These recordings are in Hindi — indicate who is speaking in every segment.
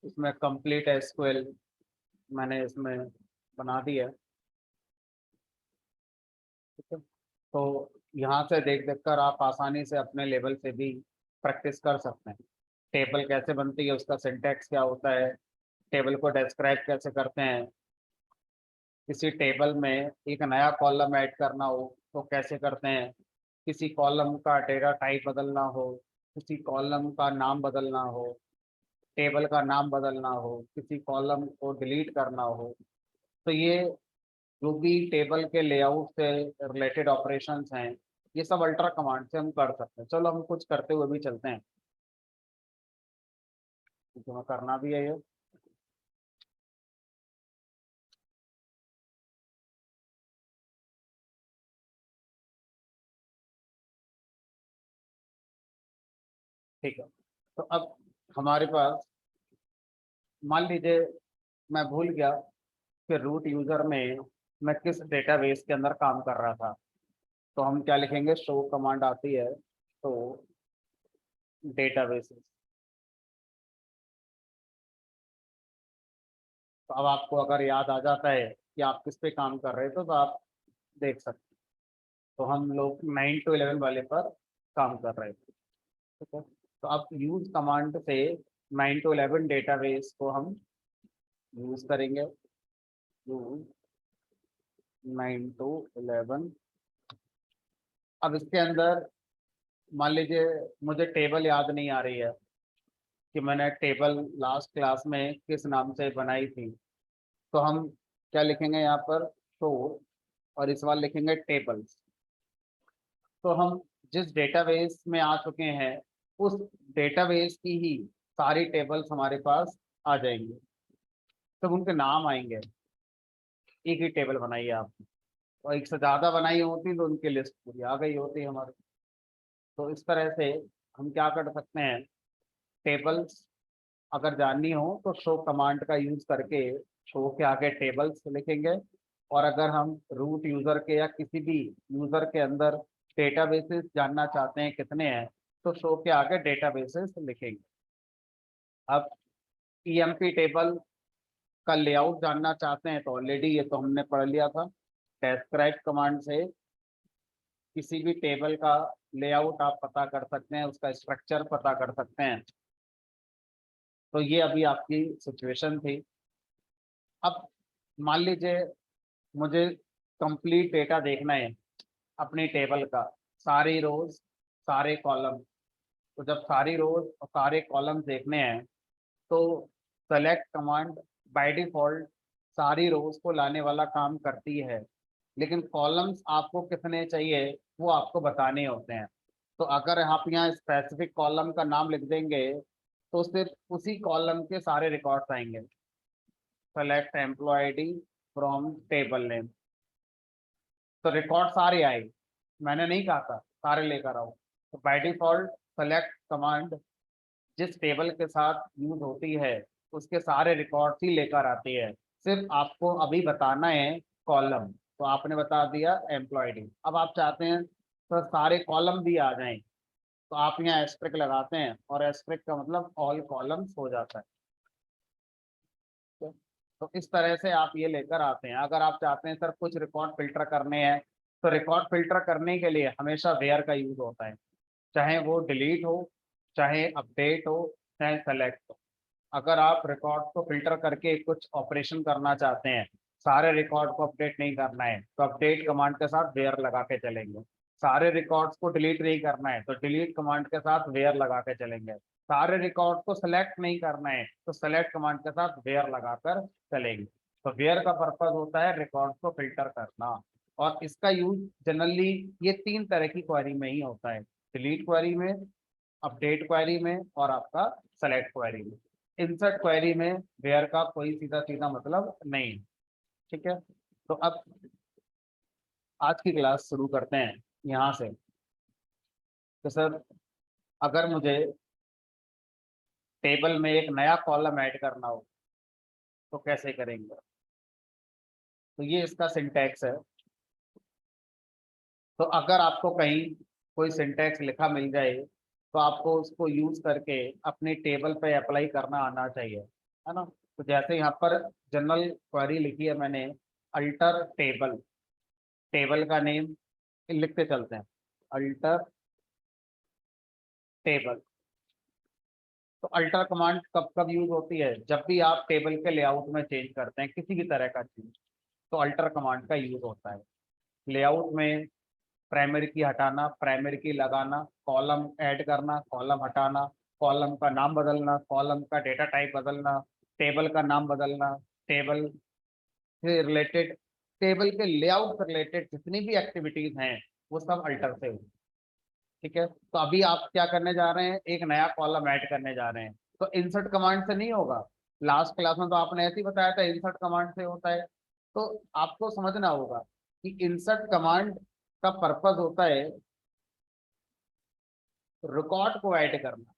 Speaker 1: इसमें कंप्लीट एसक्यूएल मैंने इसमें बना दिया है। ठीक है, तो यहाँ से देख देख कर आप आसानी से अपने लेवल से भी प्रैक्टिस कर सकते हैं। टेबल कैसे बनती है, उसका सिंटैक्स क्या होता है, टेबल को डिस्क्राइब कैसे करते हैं, किसी टेबल में एक नया कॉलम ऐड करना हो तो कैसे करते हैं, किसी कॉलम का डेटा टाइप बदलना हो, किसी कॉलम का नाम बदलना हो, टेबल का नाम बदलना हो, किसी कॉलम को डिलीट करना हो, तो ये जो भी टेबल के लेआउट से रिलेटेड ऑपरेशंस हैं, ये सब अल्ट्रा कमांड से हम कर सकते हैं। चलो हम कुछ करते हुए भी चलते हैं, क्योंकि हमें करना भी है ये। ठीक है, तो अब हमारे पास, मान लीजिए मैं भूल गया कि रूट यूजर में मैं किस डेटाबेस के अंदर काम कर रहा था, तो हम क्या लिखेंगे, शो कमांड आती है तो डेटाबेसेस। तो अब आपको अगर याद आ जाता है कि आप किस पे काम कर रहे थे तो आप देख सकते हैं। तो हम लोग 9 to 11 वाले पर काम कर रहे थे। ठीक है, तो अब यूज कमांड से 9 to 11 डेटाबेस को हम यूज करेंगे। Use 9 to 11। अब इसके अंदर मान लीजिए मुझे टेबल याद नहीं आ रही है कि मैंने टेबल लास्ट क्लास में किस नाम से बनाई थी, तो हम क्या लिखेंगे यहाँ पर, शो, और इस बार लिखेंगे टेबल्स। तो हम जिस डेटाबेस में आ चुके हैं उस डेटाबेस की ही सारी टेबल्स हमारे पास आ जाएंगे, तब उनके नाम आएंगे। एक ही टेबल बनाइए आप, और एक से ज़्यादा बनाई होती तो उनकी लिस्ट पूरी आ गई होती हमारी। तो इस तरह से हम क्या कर सकते हैं, टेबल्स अगर जाननी हो तो शो कमांड का यूज करके शो के आगे टेबल्स लिखेंगे, और अगर हम रूट यूजर के या किसी भी यूजर के अंदर डेटाबेसेस जानना चाहते हैं कितने हैं, तो शो के आगे डेटाबेसेस लिखेंगे। अब ईएमपी टेबल का लेआउट जानना चाहते हैं तो ऑलरेडी ये तो हमने पढ़ लिया था, डिस्क्राइब कमांड से किसी भी टेबल का लेआउट आप पता कर सकते हैं, उसका स्ट्रक्चर पता कर सकते हैं। तो ये अभी आपकी सिचुएशन थी। अब मान लीजिए मुझे कंप्लीट डेटा देखना है अपनी टेबल का, सारी रोज सारे कॉलम। तो जब सारी रोज और सारे कॉलम देखने हैं तो सेलेक्ट कमांड बाय डिफॉल्ट सारी रोज को लाने वाला काम करती है, लेकिन कॉलम्स आपको कितने चाहिए वो आपको बताने होते हैं। तो अगर आप यहाँ स्पेसिफिक कॉलम का नाम लिख देंगे तो सिर्फ उसी कॉलम के सारे रिकॉर्ड्स आएंगे। Select employee ID from table name, तो रिकॉर्ड सारे आए, मैंने नहीं कहा था सारे लेकर आओ। तो बाय डिफॉल्ट सेलेक्ट कमांड जिस टेबल के साथ यूज होती है उसके सारे रिकॉर्ड्स ही लेकर आती है, सिर्फ आपको अभी बताना है कॉलम। तो आपने बता दिया एम्प्लॉय आईडी, अब आप चाहते हैं तो सारे कॉलम भी आ जाएं, तो आप यहाँ एस्ट्रिक लगाते हैं और एस्ट्रिक का मतलब ऑल कॉलम्स हो जाता है। तो इस तरह से आप ये लेकर आते हैं। अगर आप चाहते हैं सर कुछ रिकॉर्ड फिल्टर करने हैं, तो रिकॉर्ड फिल्टर करने के लिए हमेशा वेयर का यूज होता है, चाहे वो डिलीट हो, चाहे अपडेट हो, चाहे सेलेक्ट हो। अगर आप रिकॉर्ड को फिल्टर करके कुछ ऑपरेशन करना चाहते हैं, सारे रिकॉर्ड को अपडेट नहीं करना है तो अपडेट कमांड के साथ वेयर लगा के चलेंगे। सारे रिकॉर्ड्स को डिलीट नहीं करना है तो डिलीट कमांड के साथ वेयर लगा के चलेंगे। सारे रिकॉर्ड को सेलेक्ट नहीं करना है तो सेलेक्ट कमांड के साथ वेयर लगाकर चलेंगे। तो वेयर का पर्पज होता है रिकॉर्ड को फिल्टर करना, और इसका यूज जनरली ये 3 तरह की क्वेरी में ही होता है, डिलीट क्वेरी में, अपडेट क्वेरी में, और आपका सेलेक्ट क्वेरी में। इंसर्ट क्वेरी में वेयर का कोई सीधा सीधा मतलब नहीं। ठीक है, तो अब आज की क्लास शुरू करते हैं यहाँ से। तो सर अगर मुझे टेबल में एक नया कॉलम ऐड करना हो तो कैसे करेंगे, तो ये इसका सिंटैक्स है। तो अगर आपको कहीं कोई सिंटैक्स लिखा मिल जाए तो आपको उसको यूज करके अपनी टेबल पे अप्लाई करना आना चाहिए। है ना। तो जैसे यहाँ पर जनरल क्वेरी लिखी है मैंने, अल्टर टेबल, टेबल का नेम लिखते चलते हैं, अल्टर टेबल। तो अल्टर कमांड कब कब यूज होती है, जब भी आप टेबल के लेआउट में चेंज करते हैं किसी भी तरह का चीज, तो अल्टर कमांड का यूज होता है। लेआउट में प्राइमरी की हटाना, प्राइमरी की लगाना, कॉलम ऐड करना, कॉलम हटाना, कॉलम का नाम बदलना, कॉलम का डेटा टाइप बदलना, टेबल का नाम बदलना, टेबल से रिलेटेड, टेबल के लेआउट से रिलेटेड जितनी भी एक्टिविटीज हैं वो सब अल्टर से होगी। ठीक है, तो अभी आप क्या करने जा रहे हैं, एक नया कॉलम ऐड करने जा रहे हैं, तो इंसर्ट कमांड से नहीं होगा। लास्ट क्लास में तो आपने ऐसे ही बताया था इंसर्ट कमांड से होता है। तो आपको समझना होगा कि इंसर्ट कमांड का पर्पज होता है रिकॉर्ड को ऐड करना।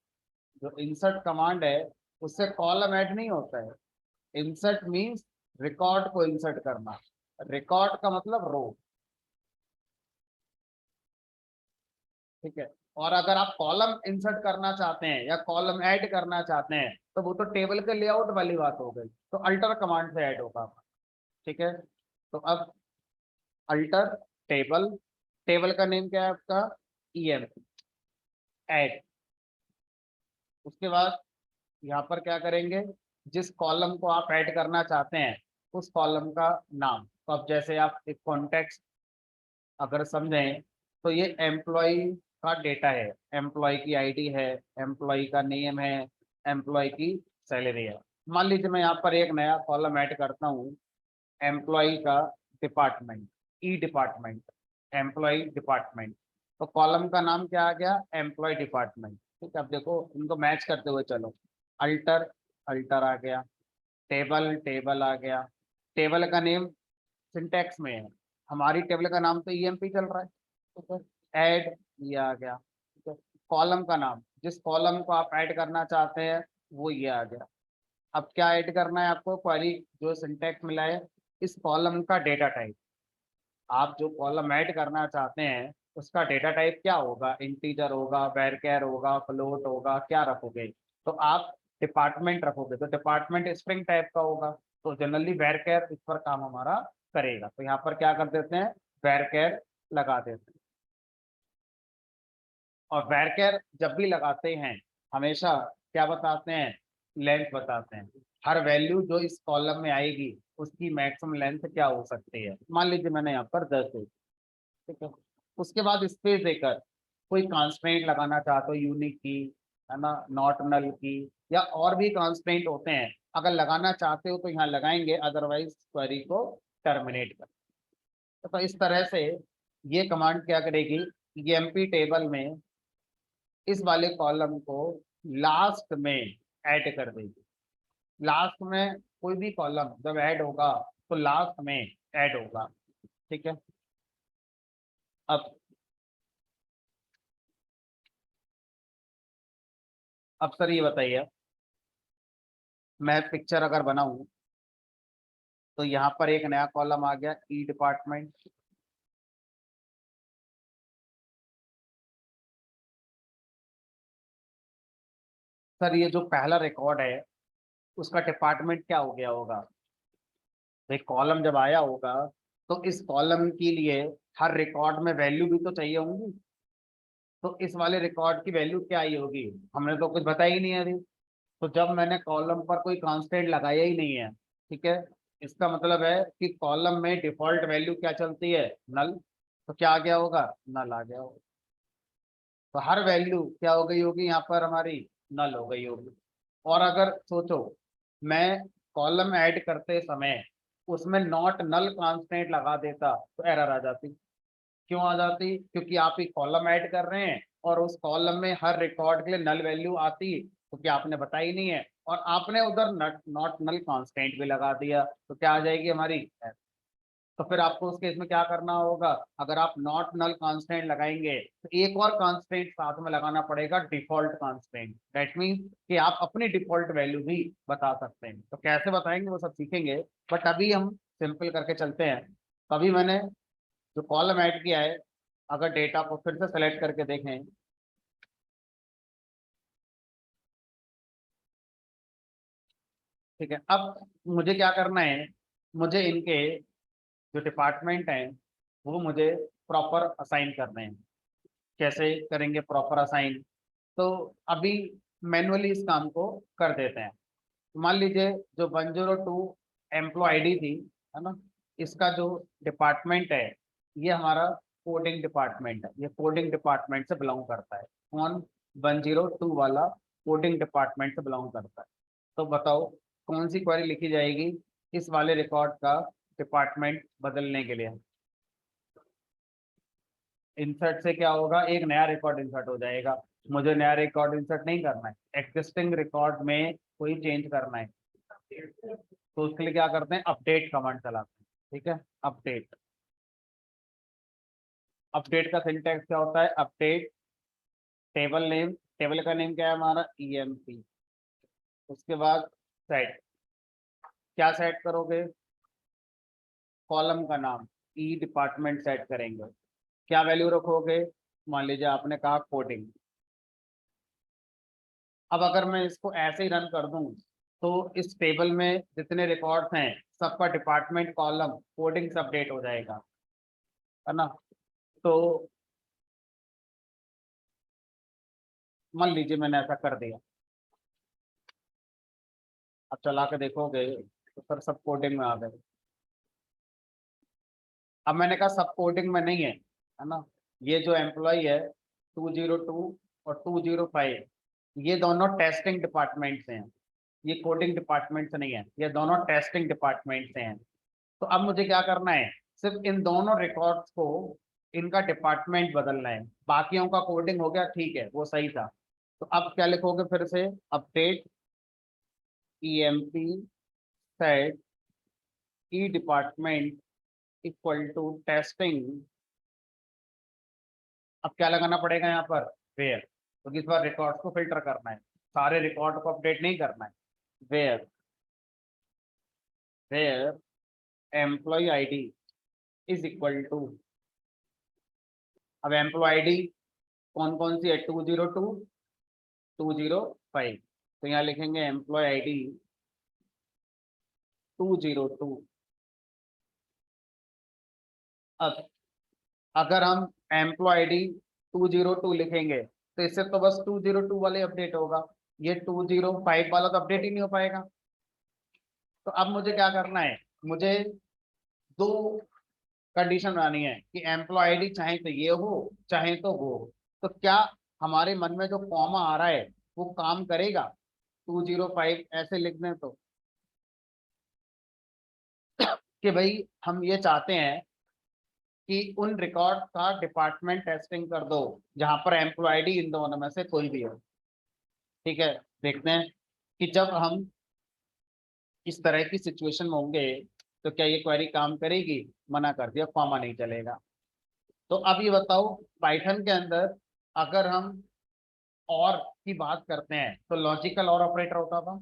Speaker 1: जो इंसर्ट कमांड है उससे कॉलम ऐड नहीं होता है। इंसर्ट मीन्स रिकॉर्ड को इंसर्ट करना, रिकॉर्ड का मतलब रो। ठीक है, और अगर आप कॉलम इंसर्ट करना चाहते हैं या कॉलम ऐड करना चाहते हैं तो वो तो टेबल के लेआउट वाली बात हो गई, तो अल्टर कमांड से ऐड होगा। ठीक है, तो अब अल्टर टेबल, टेबल का नेम क्या है आपका, em, ऐड। उसके बाद यहाँ पर क्या करेंगे, जिस कॉलम को आप ऐड करना चाहते हैं उस कॉलम का नाम। तो अब जैसे आप एक कॉन्टेक्स्ट अगर समझें, तो ये एम्प्लॉय का डेटा है, एम्प्लॉय की आईडी है, एम्प्लॉय का नेम है, एम्प्लॉय की सैलरी है। मान लीजिए मैं यहाँ पर एक नया कॉलम ऐड करता हूँ, एम्प्लॉय का डिपार्टमेंट, ई डिपार्टमेंट, एम्प्लॉय डिपार्टमेंट। तो कॉलम का नाम क्या आ गया, एम्प्लॉय डिपार्टमेंट। ठीक है, अब देखो इनको मैच करते हुए चलो, अल्टर, अल्टर आ गया, टेबल, टेबल आ गया। टेबल का नेम सिंटैक्स में है, हमारी टेबल का नाम तो ईएमपी चल रहा है। ठीक है, ऐड, ये आ गया। ठीक है, कॉलम का नाम, जिस कॉलम को आप ऐड करना चाहते हैं वो ये आ गया। अब क्या ऐड करना है आपको, क्वेरी जो सिंटैक्स मिला है, इस कॉलम का डेटा टाइप। आप जो कॉलम ऐड करना चाहते हैं उसका डेटा टाइप क्या होगा, इंटीजर होगा, वैरचर होगा, फ्लोट होगा, क्या रखोगे। तो आप डिपार्टमेंट रखोगे तो डिपार्टमेंट स्ट्रिंग टाइप का होगा, तो जनरली वैरचर इस पर काम हमारा करेगा। तो यहाँ पर क्या कर देते हैं, वैरचर लगा देते हैं। और वैरचर जब भी लगाते हैं हमेशा क्या बताते हैं, लेंथ बताते हैं। हर वैल्यू जो इस कॉलम में आएगी उसकी मैक्सिमम लेंथ क्या हो सकती है। मान लीजिए मैंने यहाँ पर 10 दी। ठीक है, उसके बाद स्पेस देकर कोई कॉन्स्टेंट लगाना चाहते हो, यूनिक की, है ना, नॉट नल की, या और भी कॉन्स्टेंट होते हैं, अगर लगाना चाहते हो तो यहाँ लगाएंगे, अदरवाइज क्वेरी को टर्मिनेट कर। तो इस तरह से ये कमांड क्या करेगी, एमपी टेबल में इस वाले कॉलम को लास्ट में ऐड कर देगी। लास्ट में कोई भी कॉलम जब ऐड होगा तो लास्ट में ऐड होगा। ठीक है, अब सर ये बताइए, मैं पिक्चर अगर बनाऊं तो यहाँ पर एक नया कॉलम आ गया, ई डिपार्टमेंट। सर ये जो पहला रिकॉर्ड है उसका डिपार्टमेंट क्या हो गया होगा, एक कॉलम जब आया होगा तो इस कॉलम के लिए हर रिकॉर्ड में वैल्यू भी तो चाहिए होंगी। तो इस वाले रिकॉर्ड की वैल्यू क्या आई होगी, हमने तो कुछ बताया ही नहीं है अभी। तो जब मैंने कॉलम पर कोई कांस्टेंट लगाया ही नहीं है, ठीक है, इसका मतलब है कि कॉलम में डिफॉल्ट वैल्यू क्या चलती है, नल। तो क्या आ गया होगा, नल आ गया होगा। तो हर वैल्यू क्या हो गई होगी यहाँ पर हमारी, नल हो गई होगी। और अगर सोचो मैं कॉलम ऐड करते समय उसमें नॉट नल कांस्टेंट लगा देता तो एरर आ जाती। क्यों आ जाती, क्योंकि आप एक कॉलम ऐड कर रहे हैं और उस कॉलम में हर रिकॉर्ड के लिए नल वैल्यू आती, क्योंकि आपने बताई नहीं है, और आपने उधर नॉट नल कांस्टेंट भी लगा दिया तो क्या आ जाएगी हमारी। तो फिर आपको उस केस में क्या करना होगा, अगर आप नॉट नल कांस्टेंट लगाएंगे तो एक और कांस्टेंट साथ में लगाना पड़ेगा, डिफॉल्ट कांस्टेंट। दैट मीन्स कि आप अपनी डिफॉल्ट वैल्यू भी बता सकते हैं। तो कैसे बताएंगे वो सब सीखेंगे, बट अभी हम सिंपल करके चलते हैं। तो अभी मैंने जो कॉलम ऐड किया है, अगर डेटा को फिर से सेलेक्ट करके देखें, ठीक है, अब मुझे क्या करना है, मुझे इनके जो डिपार्टमेंट हैं वो मुझे प्रॉपर असाइन करने हैं। कैसे करेंगे प्रॉपर असाइन? तो अभी मैनुअली इस काम को कर देते हैं। मान लीजिए जो 102 एम्प्लॉय आईडी थी, है ना, इसका जो डिपार्टमेंट है ये हमारा कोडिंग डिपार्टमेंट है, ये कोडिंग डिपार्टमेंट से बिलोंग करता है। कौन? 102 वाला कोडिंग डिपार्टमेंट से बिलोंग करता है। तो बताओ कौन सी क्वेरी लिखी जाएगी इस वाले रिकॉर्ड का डिपार्टमेंट बदलने के लिए? इंसर्ट से क्या होगा, एक नया रिकॉर्ड इंसर्ट हो जाएगा। मुझे नया रिकॉर्ड इंसर्ट नहीं करना है, एक्जिस्टिंग रिकॉर्ड में कोई चेंज करना है, तो उसके लिए क्या करते हैं, अपडेट कमांड चलाते हैं। ठीक है, अपडेट। अपडेट का सिंटैक्स क्या होता है, अपडेट टेबल नेम, टेबल का नेम क्या है हमारा, EMP। उसके बाद सेट, क्या सेट करोगे, कॉलम का नाम ई डिपार्टमेंट सेट करेंगे। क्या वैल्यू रखोगे, मान लीजिए आपने कहा कोडिंग। अब अगर मैं इसको ऐसे ही रन कर दूं तो इस टेबल में जितने रिकॉर्ड्स हैं सबका डिपार्टमेंट कॉलम कोडिंग से अपडेट हो जाएगा, है ना। तो मान लीजिए मैंने ऐसा कर दिया, अब चला के देखोगे तो सर सब कोडिंग में आ गए। अब मैंने कहा सब कोडिंग में नहीं है ना, ये जो एम्प्लॉय है 202 और 205 ये दोनों टेस्टिंग डिपार्टमेंट से हैं, ये कोडिंग डिपार्टमेंट से नहीं है, ये दोनों टेस्टिंग डिपार्टमेंट से हैं। तो अब मुझे क्या करना है, सिर्फ इन दोनों रिकॉर्ड्स को इनका डिपार्टमेंट बदलना है, बाकियों का कोडिंग हो गया, ठीक है वो सही था। तो अब क्या लिखोगे फिर से, update EMP set E department equal to testing. अब क्या लगाना पड़ेगा यहाँ पर, वेयर, क्योंकि इस बार रिकॉर्ड्स को फिल्टर करना है, सारे रिकॉर्ड को अपडेट नहीं करना है। Where where employee ID is equal to, अब एम्प्लॉय आईडी कौन कौन सी है, 202 205, तो यहाँ लिखेंगे एम्प्लॉय आईडी 202। अब अगर हम एम्प्लॉय आईडी 202 लिखेंगे तो इससे तो बस 202 वाले अपडेट होगा, ये 205 वाला तो अपडेट ही नहीं हो पाएगा। तो अब मुझे क्या करना है, मुझे दो कंडीशन बनानी है कि एम्प्लॉय आईडी चाहे तो ये हो चाहे तो वो हो। तो क्या हमारे मन में जो कॉमा आ रहा है वो काम करेगा, 205 ऐसे लिख दें तो, कि भाई हम ये चाहते हैं कि उन रिकॉर्ड का डिपार्टमेंट टेस्टिंग कर दो जहां पर एम्प्लॉय आईडी इन दोनों में से कोई भी हो। ठीक है, देखते हैं कि जब हम इस तरह की सिचुएशन में होंगे तो क्या ये क्वेरी काम करेगी, मना कर दिया, कॉमा नहीं चलेगा। तो अब ये बताओ, पाइथन के अंदर अगर हम और की बात करते हैं तो लॉजिकल और ऑपरेटर होता था,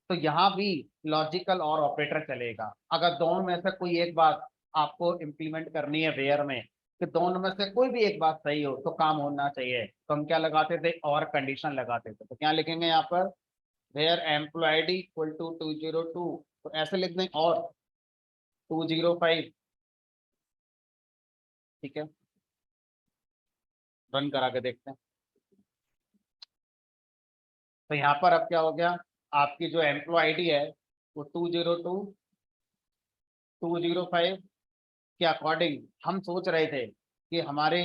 Speaker 1: तो यहाँ भी लॉजिकल और ऑपरेटर चलेगा। अगर दोनों में से कोई एक बात आपको इम्प्लीमेंट करनी है वेयर में, कि दोनों में से कोई भी एक बात सही हो तो काम होना चाहिए, तो हम क्या लगाते थे, और कंडीशन लगाते थे। तो क्या लिखेंगे यहाँ पर, where employee ID equal to 202, तो ऐसे लिख दें और 205। ठीक है, रन करा के देखते हैं। तो यहाँ पर अब क्या हो गया, आपकी जो एम्प्लॉय आईडी है वो 202 205 के अकॉर्डिंग हम सोच रहे थे कि हमारे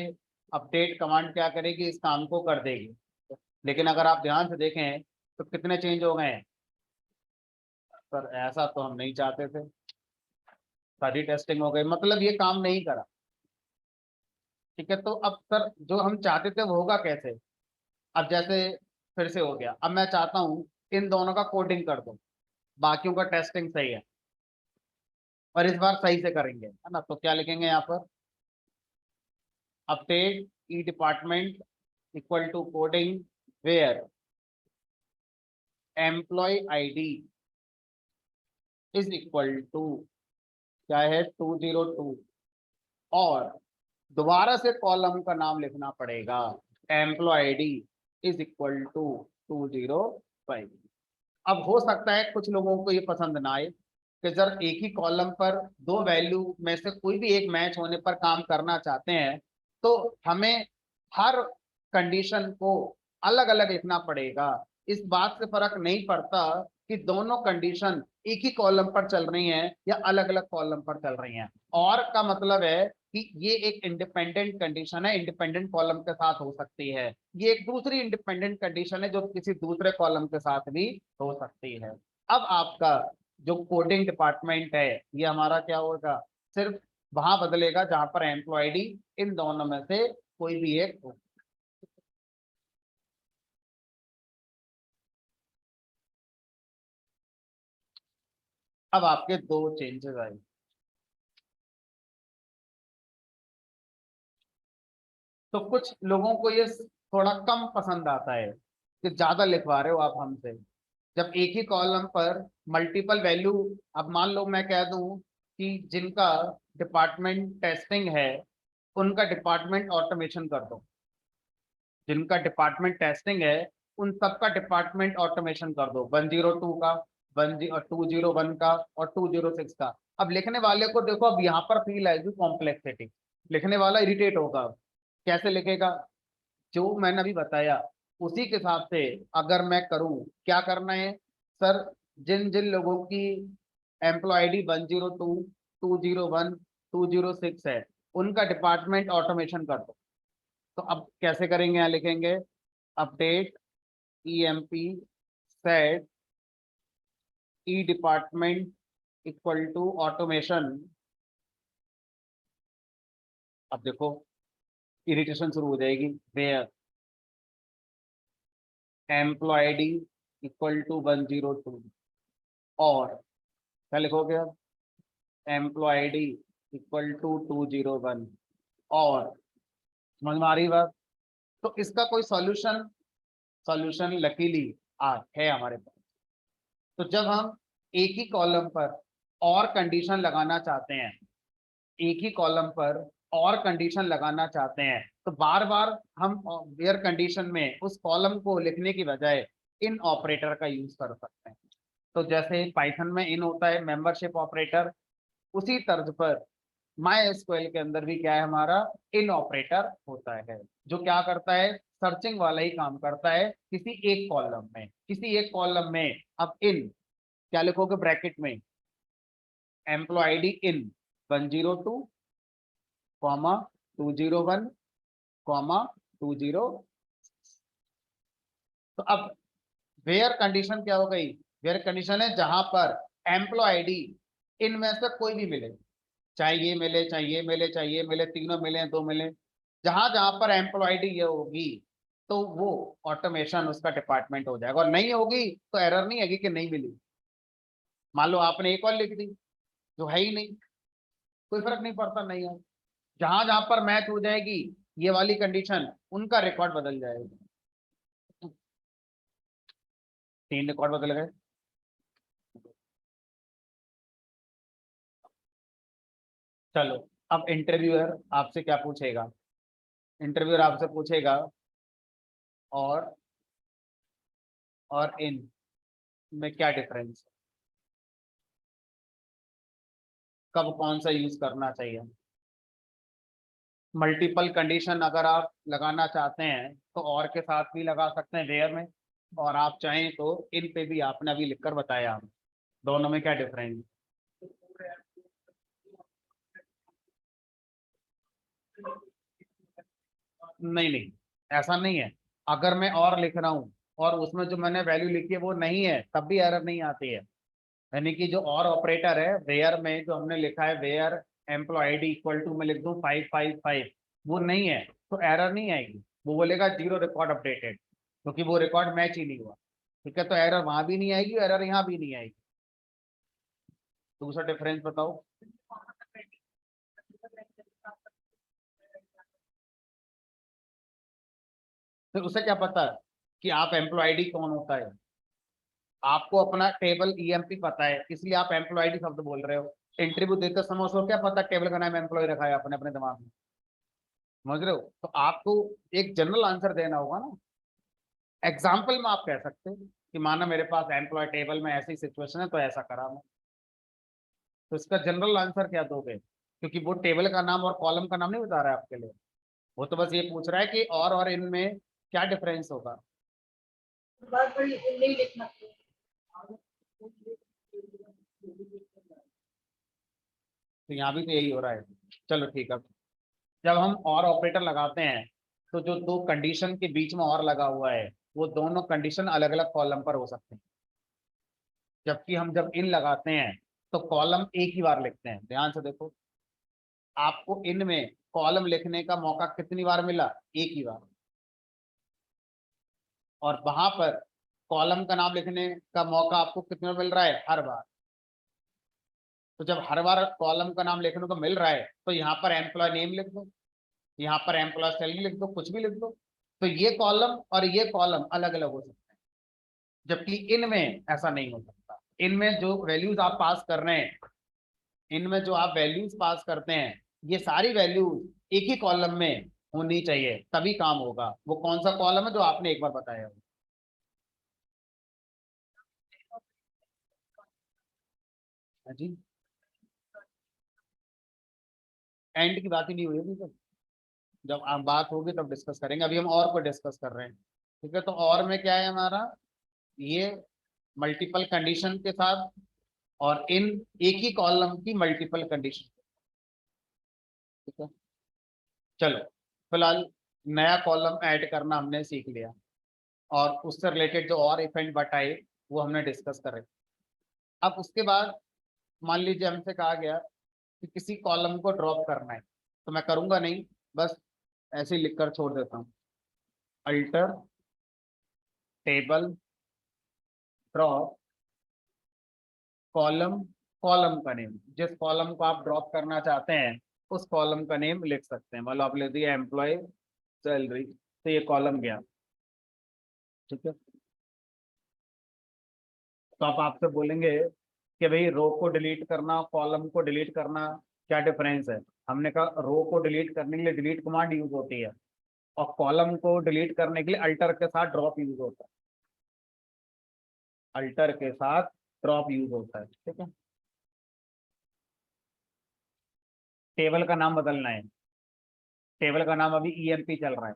Speaker 1: अपडेट कमांड क्या करेगी, इस काम को कर देगी। लेकिन अगर आप ध्यान से देखें तो कितने चेंज हो गए हैं सर, ऐसा तो हम नहीं चाहते थे, सारी टेस्टिंग हो गई, मतलब ये काम नहीं करा। ठीक है, तो अब सर जो हम चाहते थे वो होगा कैसे, अब जैसे फिर से हो गया, अब मैं चाहता हूँ इन दोनों का कोडिंग कर दो, बाकियों का टेस्टिंग सही है, और इस बार सही से करेंगे, है ना। तो क्या लिखेंगे यहाँ पर, update E department equal to coding where employee ID is equal to, क्या है, 202, और दोबारा से कॉलम का नाम लिखना पड़ेगा, employee ID is equal to 205। अब हो सकता है कुछ लोगों को ये पसंद ना आए कि जब एक ही कॉलम पर दो वैल्यू में से कोई भी एक मैच होने पर काम करना चाहते हैं तो हमें हर कंडीशन को अलग अलग लिखना पड़ेगा। इस बात से फर्क नहीं पड़ता कि दोनों कंडीशन एक ही कॉलम पर चल रही हैं या अलग अलग कॉलम पर चल रही हैं। और का मतलब है कि ये एक इंडिपेंडेंट कंडीशन है, इंडिपेंडेंट कॉलम के साथ हो सकती है। ये एक दूसरी इंडिपेंडेंट कंडीशन है जो किसी दूसरे कॉलम के साथ भी हो सकती है। अब आपका जो कोडिंग डिपार्टमेंट है ये हमारा क्या होगा, सिर्फ वहां बदलेगा जहां पर एम्प्लॉय डी इन दोनों में से कोई भी एक हो। अब आपके दो चेंजेस आए। तो कुछ लोगों को ये थोड़ा कम पसंद आता है कि ज्यादा लिखवा रहे हो आप हमसे। जब एक ही कॉलम पर मल्टीपल वैल्यू, अब मान लो मैं कह दूं कि जिनका डिपार्टमेंट टेस्टिंग है उनका डिपार्टमेंट ऑटोमेशन कर दो, जिनका डिपार्टमेंट टेस्टिंग है उन सबका डिपार्टमेंट ऑटोमेशन कर दो, 102 का, 201 का और 206 का। अब लिखने वाले को देखो, अब यहाँ पर फील आएगी कॉम्प्लेक्सिटी, लिखने वाला इरिटेट होगा। कैसे लिखेगा, जो मैंने अभी बताया उसी के हिसाब से अगर मैं करूं, क्या करना है सर, जिन जिन लोगों की एम्प्लॉय आईडी 102, 201, 206 है उनका डिपार्टमेंट ऑटोमेशन कर दो। तो अब कैसे करेंगे, यहाँ लिखेंगे update EMP set E department equal to automation. अब देखो इरिटेशन शुरू हो जाएगी, where employee ID equal to 102 और क्या लिखोगे अब, एम्प्लॉय आईडी इक्वल टू 201 और, समझ में आ रही बात। तो इसका कोई सॉल्यूशन, सॉल्यूशन लकीली है हमारे पास। तो जब हम एक ही कॉलम पर और कंडीशन लगाना चाहते हैं, एक ही कॉलम पर और कंडीशन लगाना चाहते हैं तो बार बार हम वेयर कंडीशन में उस कॉलम को लिखने की बजाय इन ऑपरेटर का यूज कर सकते हैं। तो जैसे पाइथन में इन होता है मेंबरशिप ऑपरेटर, उसी तर्ज पर माई एसक्यूएल के अंदर भी क्या है हमारा, इन ऑपरेटर होता है जो क्या करता है, सर्चिंग वाला ही काम करता है किसी एक कॉलम में, किसी एक कॉलम में। अब इन क्या लिखोगे ब्रैकेट में, employee ID in 102 comma 201 comma 20। तो अब वेयर कंडीशन क्या हो गई, वेयर कंडीशन है जहां पर एम्प्लॉय आईडी इनमें से कोई भी मिले, चाहे ये मिले चाहे ये मिले चाहे ये मिले, तीनों मिले दो मिले, जहां जहां पर एम्प्लॉय आईडी ये होगी तो वो ऑटोमेशन उसका डिपार्टमेंट हो जाएगा। और नहीं होगी तो एरर नहीं आएगी कि नहीं मिली। मान लो आपने एक और लिख दी जो है ही नहीं, कोई फर्क नहीं पड़ता, नहीं है, जहां जहां पर मैच हो जाएगी ये वाली कंडीशन उनका रिकॉर्ड बदल जाएगा। 3 रिकॉर्ड बदल गए। चलो अब इंटरव्यूअर आपसे क्या पूछेगा, इंटरव्यूअर आपसे पूछेगा और इन में क्या डिफरेंस, कब कौन सा यूज करना चाहिए। मल्टीपल कंडीशन अगर आप लगाना चाहते हैं तो और के साथ भी लगा सकते हैं वेयर में, और आप चाहें तो इन पे भी, आपने अभी लिखकर बताया हम, दोनों में क्या डिफरेंस। नहीं नहीं, ऐसा नहीं है। अगर मैं और लिख रहा हूँ और उसमें जो मैंने वैल्यू लिखी है वो नहीं है तब भी एरर नहीं आती है। यानी कि जो और ऑपरेटर है वेयर में, जो हमने लिखा है where employee ID equal to मैं लिख दूं 555, वो नहीं है तो एरर नहीं आएगी, वो बोलेगा जीरो रिकॉर्ड अपडेटेड, क्योंकि वो रिकॉर्ड मैच ही नहीं हुआ। ठीक है, तो एरर वहां भी नहीं आएगी, एरर यहाँ भी नहीं आएगी। दूसरा डिफरेंस बताओ। फिर उसे क्या पता कि आप एम्प्लॉय आईडी कौन होता है, आपको अपना टेबल EMP पता है इसलिए आप एम्प्लॉय आईडी शब्द बोल रहे हो। इंटरव्यू देते समय उसको क्या पता टेबल का नाम एम्प्लॉय रखा है अपने अपने दिमाग में, समझ रहे हो। तो आपको एक जनरल आंसर देना होगा ना। एग्जाम्पल में आप कह सकते हो कि माना मेरे पास एम्प्लॉय टेबल में ऐसी सिचुएशन है तो ऐसा करा मैं, तो इसका जनरल आंसर क्या दोगे? क्योंकि वो टेबल का नाम और कॉलम का नाम नहीं बता रहा है आपके लिए, वो तो बस ये पूछ रहा है कि और इनमें क्या डिफरेंस होगा।
Speaker 2: बात बड़ी नहीं लिखना।
Speaker 1: तो यहाँ भी तो यही हो रहा है। चलो ठीक है, जब हम और ऑपरेटर लगाते हैं तो जो दो कंडीशन के बीच में और लगा हुआ है वो दोनों कंडीशन अलग अलग कॉलम पर हो सकते हैं, जबकि हम जब इन लगाते हैं तो कॉलम एक ही बार लिखते हैं। ध्यान से देखो, आपको इनमें कॉलम लिखने का मौका कितनी बार मिला? एक ही बार। और वहां पर कॉलम का नाम लिखने का मौका आपको कितने बार मिल रहा है? हर बार। तो जब हर बार कॉलम का नाम लिखने को मिल रहा है तो यहाँ पर एम्प्लॉय नेम लिख दो, यहाँ पर एम्प्लॉय सैलरी लिख दो, कुछ भी लिख दो। तो ये कॉलम और ये कॉलम अलग अलग हो सकते हैं, जबकि इनमें ऐसा नहीं हो सकता। इनमें जो वैल्यूज आप पास कर रहे हैं, इनमें जो आप वैल्यूज पास करते हैं, ये सारी वैल्यूज एक ही कॉलम में होनी चाहिए, तभी काम होगा। वो कौन सा कॉलम है जो आपने एक बार बताया? हाँ जी, एंड की बात ही नहीं हुई अभी तक। जब आप बात होगी तब डिस्कस करेंगे, अभी हम और को डिस्कस कर रहे हैं। ठीक है, तो और में क्या है हमारा? ये मल्टीपल कंडीशन के साथ, और इन एक ही कॉलम की मल्टीपल कंडीशन। ठीक है, चलो फिलहाल नया कॉलम ऐड करना हमने सीख लिया, और उससे रिलेटेड जो और इवेंट बताए वो हमने डिस्कस करे। अब उसके बाद मान लीजिए हमसे कहा गया कि किसी कॉलम को ड्रॉप करना है, तो मैं करूंगा नहीं, बस ऐसे ही लिख कर छोड़ देता हूँ, alter table drop column, column का नेम, जिस कॉलम को आप ड्रॉप करना चाहते हैं उस कॉलम का नेम लिख सकते हैं। मतलब आप ले दिए एम्प्लॉय सैलरी, तो ये कॉलम गया। ठीक है, तो आप आपसे बोलेंगे कि भाई रो को डिलीट करना कॉलम को डिलीट करना क्या डिफरेंस है? हमने कहा रो को डिलीट करने के लिए डिलीट कमांड यूज होती है, और कॉलम को डिलीट करने के लिए अल्टर के साथ ड्रॉप यूज होता है। अल्टर के साथ ड्रॉप यूज होता है। ठीक है, टेबल का नाम बदलना है, टेबल का नाम अभी ईएमपी चल रहा है,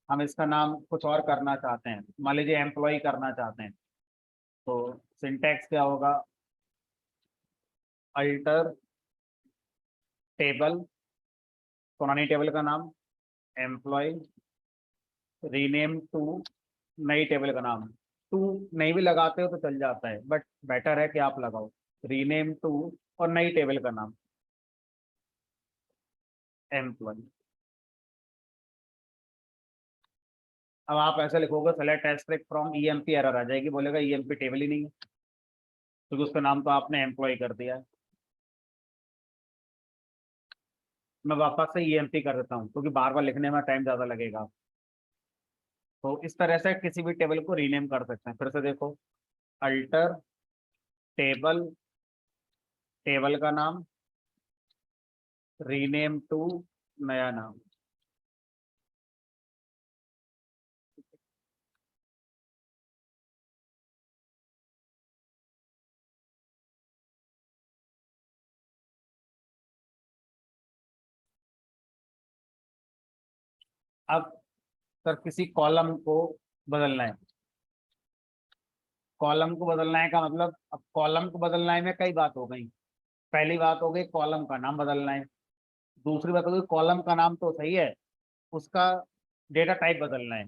Speaker 1: हम इसका नाम कुछ और करना चाहते हैं, मान लीजिए एम्प्लॉय करना चाहते हैं, तो सिंटैक्स क्या होगा? अल्टर टेबल, पुरानी टेबल का नाम एम्प्लॉय, रीनेम टू, नई टेबल का नाम। टू नहीं भी लगाते हो तो चल जाता है, बट बेटर है कि आप लगाओ रीनेम टू और नई टेबल का नाम एम्प्लॉय। अब आप ऐसे लिखोगे select asterisk from EMP, error आ जाएगी, बोलेगा ईएमपी टेबल ही नहीं है, क्योंकि उसका नाम तो आपने एम्प्लॉय कर दिया है। मैं वापस से ईएमपी कर देता हूँ क्योंकि बार बार लिखने में टाइम ज़्यादा लगेगा। तो इस तरह से किसी भी टेबल को रीनेम कर सकते हैं। फिर से देखो, अल्टर टेबल, टेबल का नाम, रीनेम टू, नया नाम। अब सर किसी कॉलम को बदलना है, कॉलम को बदलना है का मतलब, अब कॉलम को बदलना है में कई बात हो गई। पहली बात हो गई कॉलम का नाम बदलना है, दूसरी बात हो गई कॉलम का नाम तो सही है, उसका डेटा टाइप बदलना है,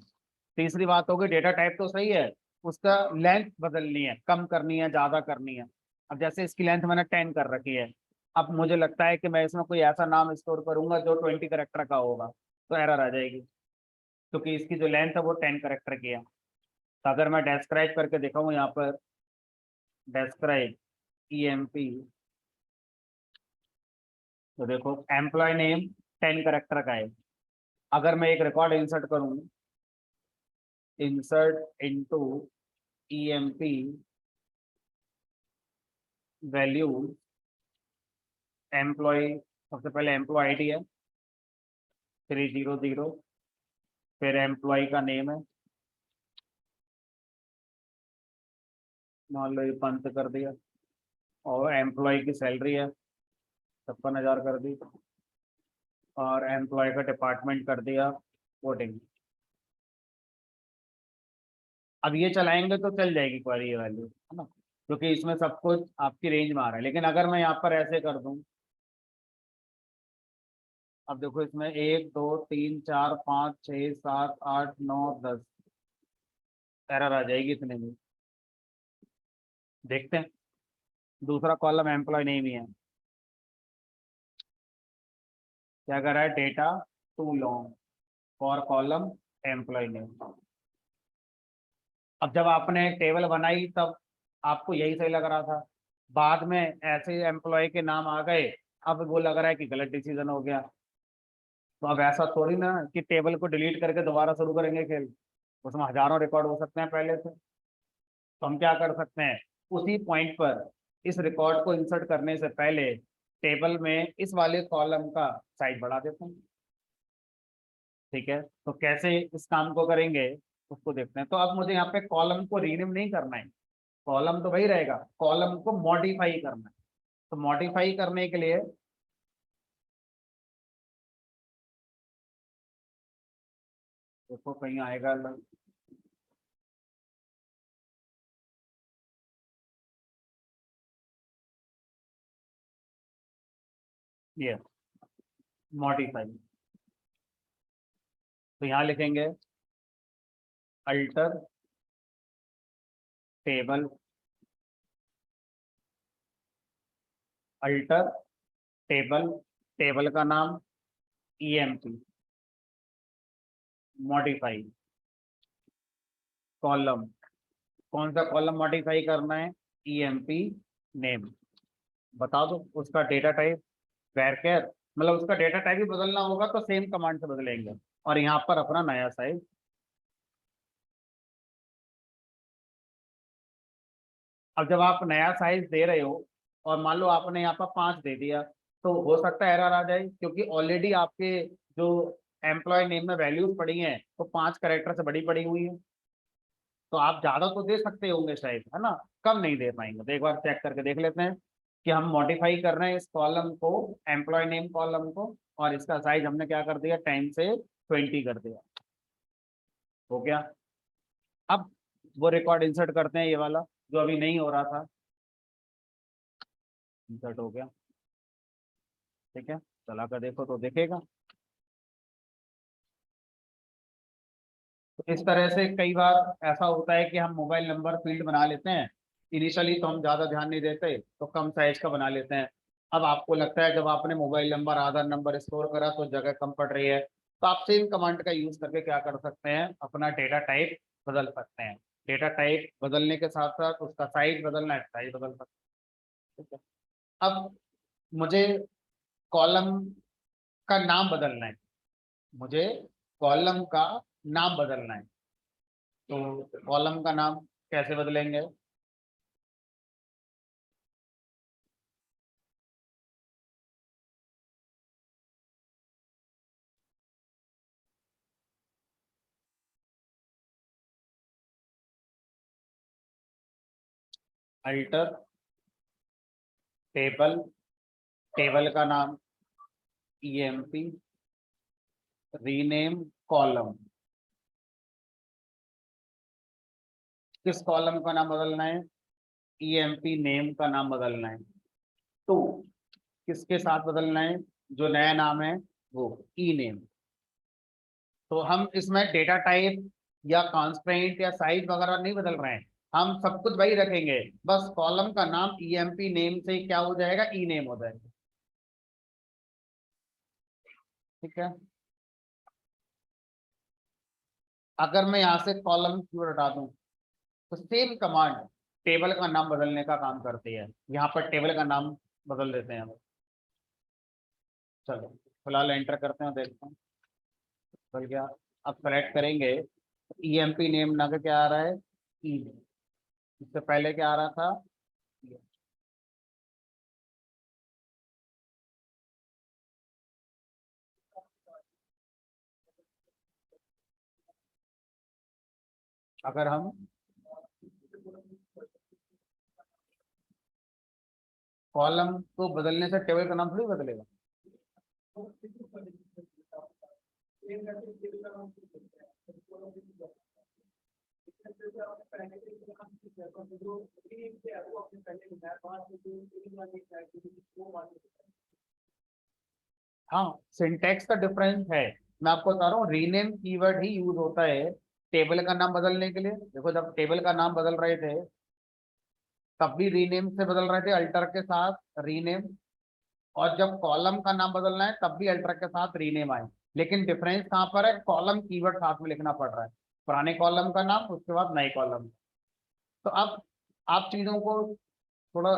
Speaker 1: तीसरी बात हो गई डेटा टाइप तो सही है, उसका लेंथ बदलनी है, कम करनी है ज़्यादा करनी है। अब जैसे इसकी लेंथ मैंने 10 कर रखी है, अब मुझे लगता है कि मैं इसमें कोई ऐसा नाम स्टोर करूंगा जो 20 करेक्टर का होगा, तो एरर आ जाएगी, क्योंकि इसकी जो लेंथ है वो 10 करेक्टर की है। तो अगर मैं डेस्क्राइब करके दिखाऊँ यहाँ पर, डेस्क्राइब ईएमपी, तो देखो एम्प्लॉय नेम 10 करेक्टर का है। अगर मैं एक रिकॉर्ड इंसर्ट करूँ, insert into EMP value employee, सबसे पहले एम्प्लॉय आईडी है 300, फिर एम्प्लॉय का नेम है, मान लो ये 5 कर दिया, और एम्प्लॉय की सैलरी है 56,000 कर दी, और एम्प्लॉय का डिपार्टमेंट कर दिया कोडिंग। अब ये चलाएंगे तो चल जाएगी क्वेरी ये वैल्यू, है ना, क्योंकि इसमें सब कुछ आपकी रेंज में आ रहा है। लेकिन अगर मैं यहाँ पर ऐसे कर दूं, अब देखो इसमें 1 2 3 4 5 6 7 8 9 10 एरर आ जाएगी इतने में। देखते हैं, दूसरा कॉलम एम्प्लॉय नेम ही है, क्या कर रहा है, data too long for column employee name. अब जब आपने टेबल बनाई तब आपको यही सही लग रहा था, बाद में ऐसे एम्प्लॉय के नाम आ गए, अब वो लग रहा है कि गलत डिसीजन हो गया। तो अब ऐसा थोड़ी ना कि टेबल को डिलीट करके दोबारा शुरू करेंगे खेल, उसमें हजारों रिकॉर्ड हो सकते हैं पहले से। तो हम क्या कर सकते हैं, उसी पॉइंट पर इस रिकॉर्ड को इंसर्ट करने से पहले टेबल में इस वाले कॉलम का साइज बढ़ा देते हैं। ठीक है, तो कैसे इस काम को करेंगे उसको देखते हैं। तो अब मुझे यहाँ पे कॉलम को रीनेम नहीं करना है, कॉलम तो वही रहेगा, कॉलम को मॉडिफाई करना है। तो मॉडिफाई करने के लिए देखो कहीं आएगा ये मॉडिफाई, तो यहाँ लिखेंगे alter table, alter table, table का नाम ईएमपी, मॉडिफाई कॉलम, कौन सा कॉलम मॉडिफाई करना है, ईएमपी नेम। बता दो उसका डेटा टाइप वैरचर, मतलब उसका डेटा टाइप भी बदलना होगा तो सेम कमांड से बदलेंगे। और यहाँ पर अपना नया साइज, अब जब आप नया साइज दे रहे हो और मान लो आपने यहाँ पर 5 दे दिया, तो हो सकता है एरर आ जाए, क्योंकि ऑलरेडी आपके जो एम्प्लॉय नेम में वैल्यूज पड़ी हैं तो 5 कैरेक्टर से बड़ी पड़ी हुई है। तो आप ज्यादा तो दे सकते होंगे शायद, है ना, कम नहीं दे पाएंगे। तो एक बार चेक करके देख लेते हैं कि हम मॉडिफाई कर रहे हैं इस कॉलम को, एम्प्लॉय नेम कॉलम को, और इसका साइज हमने क्या कर दिया, 10 से 20 कर दिया। हो गया। अब वो रिकॉर्ड इंसर्ट करते हैं, ये वाला जो अभी नहीं हो रहा था, इंसर्ट हो गया। ठीक है, चला कर देखो तो देखेगा। तो इस तरह से कई बार ऐसा होता है कि हम मोबाइल नंबर फील्ड बना लेते हैं, इनिशियली तो हम ज़्यादा ध्यान नहीं देते तो कम साइज का बना लेते हैं। अब आपको लगता है जब आपने मोबाइल नंबर आधार नंबर स्टोर करा तो जगह कम पड़ रही है, तो आप सेम कमांड का यूज़ करके क्या कर सकते हैं, अपना डेटा टाइप बदल सकते हैं। डेटा टाइप बदलने के साथ साथ उसका साइज बदलना है, साइज बदल सकते हैं। ठीक है, अब मुझे कॉलम का नाम बदलना है, मुझे कॉलम का नाम बदलना है। तो कॉलम का नाम कैसे बदलेंगे, अल्टर टेबल, टेबल का नाम ईएमपी, रीनेम कॉलम, किस कॉलम का नाम बदलना है, ईएमपी नेम का नाम बदलना है। तो किसके साथ बदलना है, जो नया नाम है वो ई नेम। तो हम इसमें डेटा टाइप या कॉन्स्टेंट या साइज वगैरह नहीं बदल रहे हैं, हम सब कुछ वही रखेंगे, बस कॉलम का नाम ईएमपी नेम से क्या हो जाएगा, ई नेम हो जाएगा। ठीक है, अगर मैं यहाँ से कॉलम क्यों हटा दूं, तो सेम कमांड टेबल का नाम बदलने का काम करती है। यहाँ पर टेबल का नाम बदल देते हैं हम। चलो फिलहाल एंटर करते हैं, देखते हैं बदल गया। अब सेलेक्ट करेंगे, ईएमपी नेम ना क्या आ रहा है, ई, इससे पहले क्या आ रहा था। अगर हम कॉलम को बदलने से टेबल का नाम थोड़ी बदलेगा। हाँ, सिंटैक्स का डिफरेंस है। मैं आपको बता रहा हूँ, रीनेम कीवर्ड ही यूज होता है टेबल का नाम बदलने के लिए। देखो, जब टेबल का नाम बदल रहे थे तब भी रीनेम से बदल रहे थे, अल्टर के साथ रीनेम। और जब कॉलम का नाम बदलना है तब भी अल्टर के साथ रीनेम आए। लेकिन डिफरेंस कहाँ पर है, कॉलम कीवर्ड साथ में लिखना पड़ रहा है, पुराने कॉलम का नाम उसके बाद नए कॉलम। तो अब आप चीजों को थोड़ा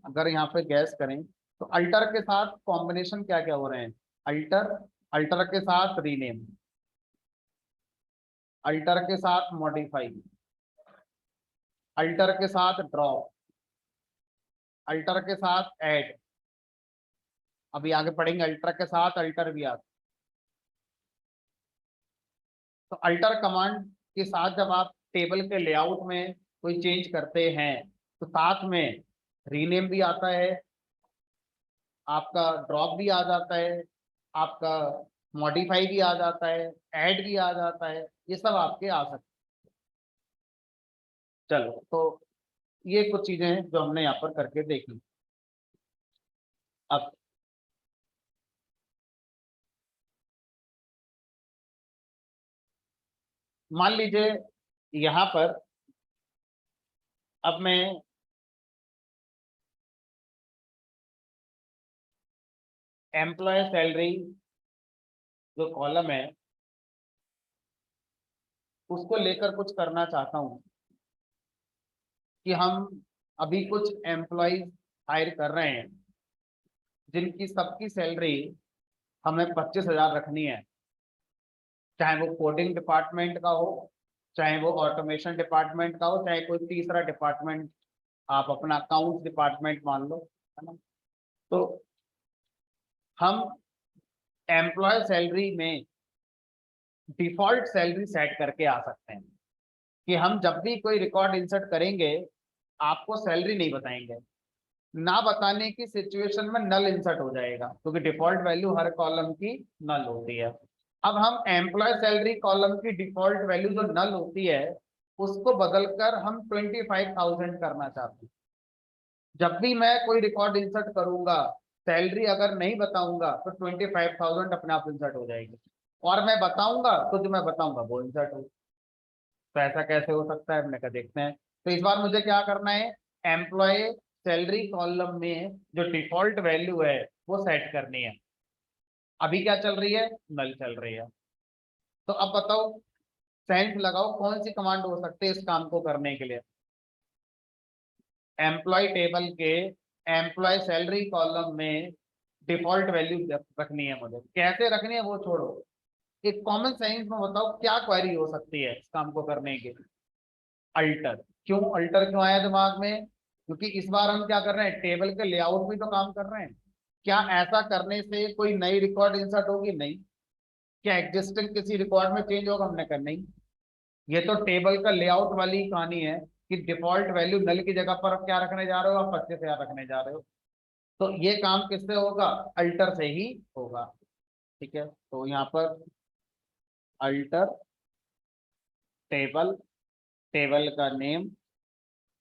Speaker 1: अगर यहाँ पे गैस करें तो अल्टर के साथ कॉम्बिनेशन क्या क्या हो रहे हैं। अल्टर, अल्टर के साथ रीनेम, अल्टर के साथ मॉडिफाई, अल्टर के साथ ड्रॉप, अल्टर के साथ ऐड। अभी आगे पढ़ेंगे अल्टर के साथ अल्टर भी आता। तो अल्टर कमांड के साथ जब आप टेबल के लेआउट में कोई चेंज करते हैं तो साथ में रीनेम भी आता है, आपका ड्रॉप भी आ जाता है, आपका मॉडिफाई भी आ जाता है, ऐड भी आ जाता है, ये सब आपके आ सकते हैं। चलो, तो ये कुछ चीजें हैं जो हमने यहाँ पर करके देखी। अब मान लीजिए यहाँ पर अब मैं एम्प्लॉय सैलरी जो कॉलम है उसको लेकर कुछ करना चाहता हूँ कि हम अभी कुछ एम्प्लॉयज हायर कर रहे हैं जिनकी सबकी सैलरी हमें 25,000 रखनी है। चाहे वो कोडिंग डिपार्टमेंट का हो, चाहे वो ऑटोमेशन डिपार्टमेंट का हो, चाहे कोई तीसरा डिपार्टमेंट, आप अपना अकाउंट डिपार्टमेंट मान लो, है ना। तो हम एम्प्लॉय सैलरी में डिफॉल्ट सैलरी सेट करके आ सकते हैं कि हम जब भी कोई रिकॉर्ड इंसर्ट करेंगे आपको सैलरी नहीं बताएंगे। ना बताने की सिचुएशन में नल इंसर्ट हो जाएगा क्योंकि डिफॉल्ट वैल्यू हर कॉलम की नल होती है। अब हम एम्प्लॉय सैलरी कॉलम की डिफॉल्ट वैल्यू जो नल होती है उसको बदलकर हम 25,000 करना चाहते हैं। जब भी मैं कोई रिकॉर्ड इंसर्ट करूंगा, सैलरी अगर नहीं बताऊंगा तो 25,000 अपने आप इंसर्ट हो जाएगी, और मैं बताऊंगा तो जो मैं बताऊंगा वो इंसर्ट हो। तो ऐसा कैसे हो सकता है, हमने कहा देखते हैं। तो इस बार मुझे क्या करना है, एम्प्लॉय सैलरी कॉलम में जो डिफॉल्ट वैल्यू है वो सेट करनी है। अभी क्या चल रही है, नल चल रही है। तो अब बताओ, सेंस लगाओ, कौन सी कमांड हो सकती है इस काम को करने के लिए। एम्प्लॉय टेबल के एम्प्लॉय सैलरी कॉलम में डिफॉल्ट वैल्यू रखनी है मुझे, कैसे रखनी है वो छोड़ो, एक कॉमन सेंस में बताओ क्या क्वेरी हो सकती है इस काम को करने के। अल्टर। क्यों अल्टर क्यों आया दिमाग में, क्योंकि इस बार हम क्या कर रहे हैं, टेबल के लेआउट में तो काम कर रहे हैं। क्या ऐसा करने से कोई नई रिकॉर्ड इंसर्ट होगी, नहीं। क्या एग्जिस्टिंग किसी रिकॉर्ड में चेंज होगा, हमने करना नहीं। ये तो टेबल का लेआउट वाली कहानी है कि डिफॉल्ट वैल्यू नल की जगह पर आप क्या रखने जा रहे हो, आप 25,000 रखने जा रहे हो। तो ये काम किससे होगा, अल्टर से ही होगा। ठीक है, तो यहाँ पर अल्टर टेबल, टेबल का नेम।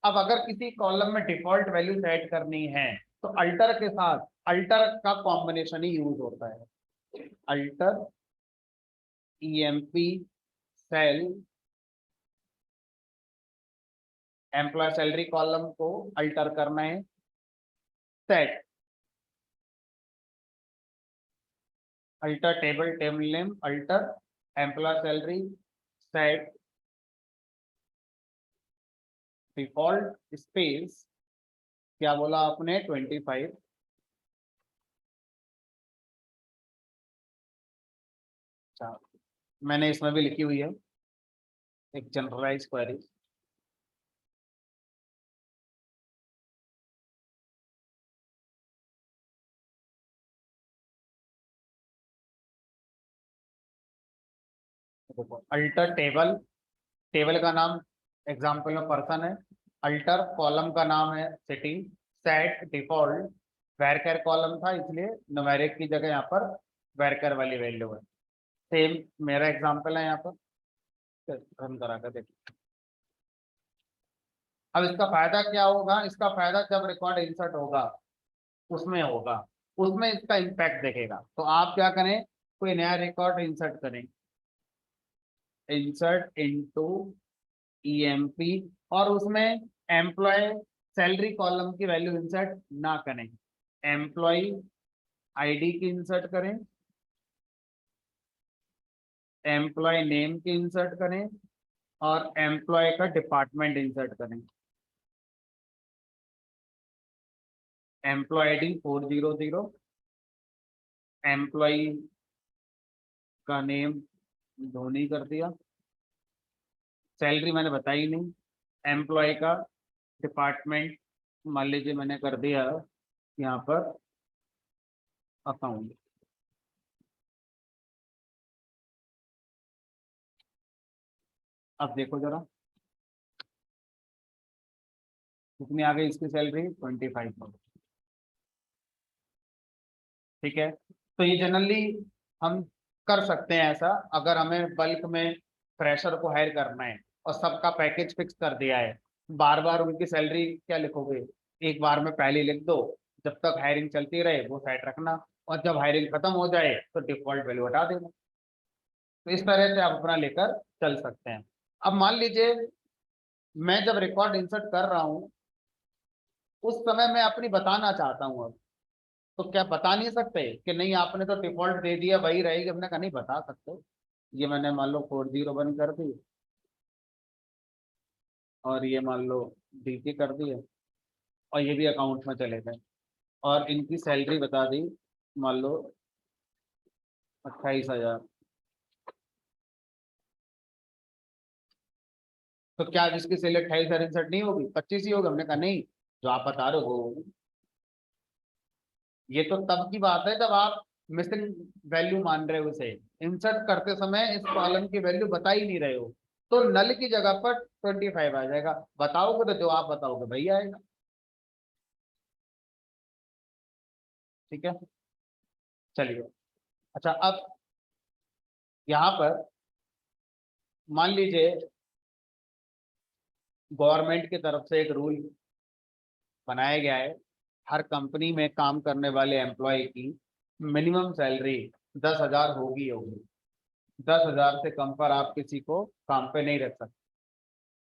Speaker 1: अब अगर किसी कॉलम में डिफॉल्ट वैल्यू सेट करनी है तो अल्टर के साथ अल्टर का कॉम्बिनेशन ही यूज होता है। Alter EMP cell, employee salary column को अल्टर करना है, set alter table, table name alter employee salary, set default space, क्या बोला आपने, 25। अच्छा, मैंने इसमें भी लिखी हुई है एक generalize query. Alter table, table का नाम एग्जाम्पल में पर्सन है, अल्टर कॉलम का नाम है सिटी, सेट डिफॉल्ट वैरकर कॉलम था इसलिए न्यूमेरिक की जगह यहाँ पर वैरकर वाली वैल्यू है। सेम मेरा एग्जांपल है यहाँ पर, रन करा कर देखिए। अब इसका फायदा क्या होगा, इसका फायदा जब रिकॉर्ड इंसर्ट होगा उसमें होगा, उसमें इसका इम्पैक्ट देखेगा। तो आप क्या करें, कोई नया रिकॉर्ड इंसर्ट करें, इंसर्ट इनटू ईएमपी, और उसमें एम्प्लॉय सैलरी कॉलम की वैल्यू इंसर्ट ना करें, एम्प्लॉय आईडी की इंसर्ट करें, एम्प्लॉय नेम की इंसर्ट करें, और एम्प्लॉय का डिपार्टमेंट इंसर्ट करें। एम्प्लॉय आईडी 400, एम्प्लॉय का नेम धोनी कर दिया, सैलरी मैंने बताई नहीं, एम्प्लॉय का डिपार्टमेंट मान लीजिए मैंने कर दिया यहाँ पर अकाउंट। अब देखो जरा कितनी आ गई इसकी सैलरी, 25,000। ठीक है, तो ये जनरली हम कर सकते हैं ऐसा, अगर हमें बल्क में फ्रेशर को हायर करना है और सबका पैकेज फिक्स कर दिया है, बार बार उनकी सैलरी क्या लिखोगे, एक बार में पहले लिख दो, जब तक हायरिंग चलती रहे वो साइड रखना, और जब हायरिंग खत्म हो जाए तो डिफॉल्ट वैल्यू हटा देना। तो इस तरह से आप अपना लेकर चल सकते हैं। अब मान लीजिए मैं जब रिकॉर्ड इंसर्ट कर रहा हूँ उस समय मैं अपनी बताना चाहता हूँ, अब तो क्या बता नहीं सकते कि नहीं आपने तो डिफॉल्ट दे दिया वही रहेगी, हमने कहा नहीं बता सकते। ये मैंने मान लो 401 कर दी, और ये मान लो डीटी कर दिए, और ये भी अकाउंट में चले गए, और इनकी सैलरी बता दी मान लो 28,000। तो क्या जिसकी सैलरी 28,000 इंसर्ट नहीं होगी, 25 ही होगी, हमने कहा नहीं जो आप बता रहे हो वो होगी। ये तो तब की बात है जब आप मिसिंग वैल्यू मान रहे हो, उसे इंसर्ट करते समय इस कॉलम की वैल्यू बता ही नहीं रहे हो, तो नल की जगह पर 25 आ जाएगा, बताओगे तो जो आप बताओगे वही आएगा। ठीक है, चलिए। अच्छा, अब यहाँ पर मान लीजिए गवर्नमेंट की तरफ से एक रूल बनाया गया है, हर कंपनी में काम करने वाले एम्प्लॉय की मिनिमम सैलरी 10,000 होगी होगी, 10,000 से कम पर आप किसी को काम पे नहीं रख सकते।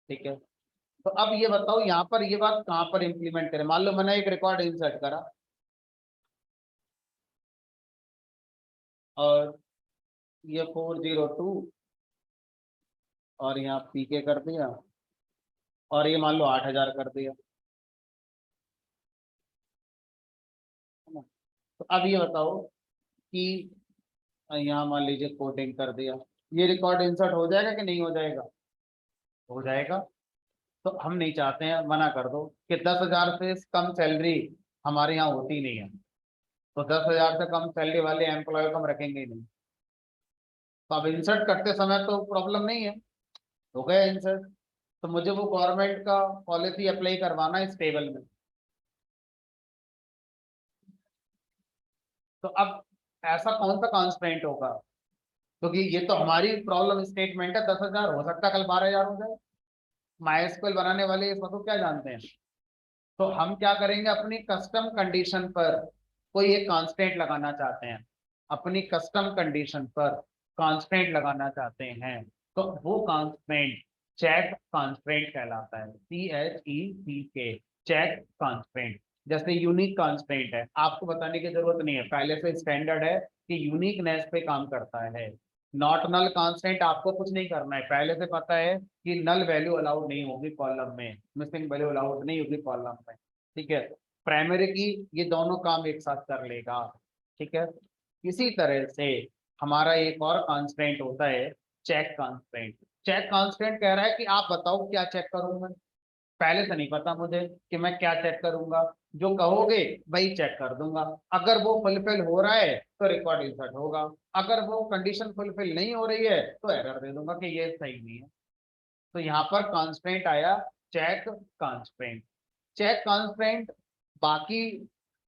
Speaker 1: ठीक है, तो अब ये बताओ यहाँ पर ये बात कहाँ पर इंप्लीमेंट करें। मान लो मैंने एक रिकॉर्ड इंसर्ट करा और ये 402 और यहाँ पीके कर दिया, और ये मान लो 8,000 कर दिया, है ना। तो अब ये बताओ कि यहाँ मान लीजिए कोडिंग कर दिया, ये रिकॉर्ड इंसर्ट हो जाएगा कि नहीं हो जाएगा, हो जाएगा। तो हम नहीं चाहते हैं, मना कर दो कि 10,000 से कम सैलरी हमारे यहाँ होती नहीं है, तो 10,000 से कम सैलरी वाले एम्प्लॉय को हम रखेंगे ही नहीं। तो अब इंसर्ट करते समय तो प्रॉब्लम नहीं है, हो गया इंसर्ट, तो मुझे वो गवर्नमेंट का पॉलिसी अप्लाई करवाना है इस टेबल में। तो अब ऐसा कौन सा कॉन्स्टेंट होगा, क्योंकि ये तो हमारी प्रॉब्लम स्टेटमेंट है, 10,000 हो सकता है कल 12,000 हो जाए। माइस्क्वेल बनाने वाले इस वक्त क्या जानते हैं, तो हम क्या करेंगे, अपनी कस्टम कंडीशन पर कोई एक कांस्टेंट लगाना चाहते हैं, अपनी कस्टम कंडीशन पर कांस्टेंट लगाना चाहते हैं, तो वो कांस्टेंट चेक कांस्टेंट कहलाता है, CHECK, चेक कांस्टेंट। जैसे यूनिक कांस्टेंट है, आपको बताने की जरूरत नहीं है, पहले से स्टैंडर्ड है कि यूनिकनेस पे काम करता है। नॉट नल कांस्टेंट आपको कुछ नहीं करना है, पहले से पता है कि नल वैल्यू अलाउड नहीं होगी कॉलम में, मिसिंग वैल्यू अलाउड नहीं होगी कॉलम में। ठीक है, प्राइमरी की ये दोनों काम एक साथ कर लेगा। ठीक है, इसी तरह से हमारा एक और कांस्टेंट होता है चेक कांस्टेंट। चेक कांस्टेंट कह रहा है कि आप बताओ क्या चेक करूं मैं, पहले से नहीं पता मुझे कि मैं क्या चेक करूंगा, जो कहोगे वही चेक कर दूंगा। अगर वो फुलफिल हो रहा है तो रिकॉर्ड इंसर्ट होगा, अगर वो कंडीशन फुलफिल नहीं हो रही है तो एरर दे दूंगा कि ये सही नहीं है। तो यहाँ पर कांस्टेंट आया चेक कांस्टेंट। चेक कांस्टेंट बाकी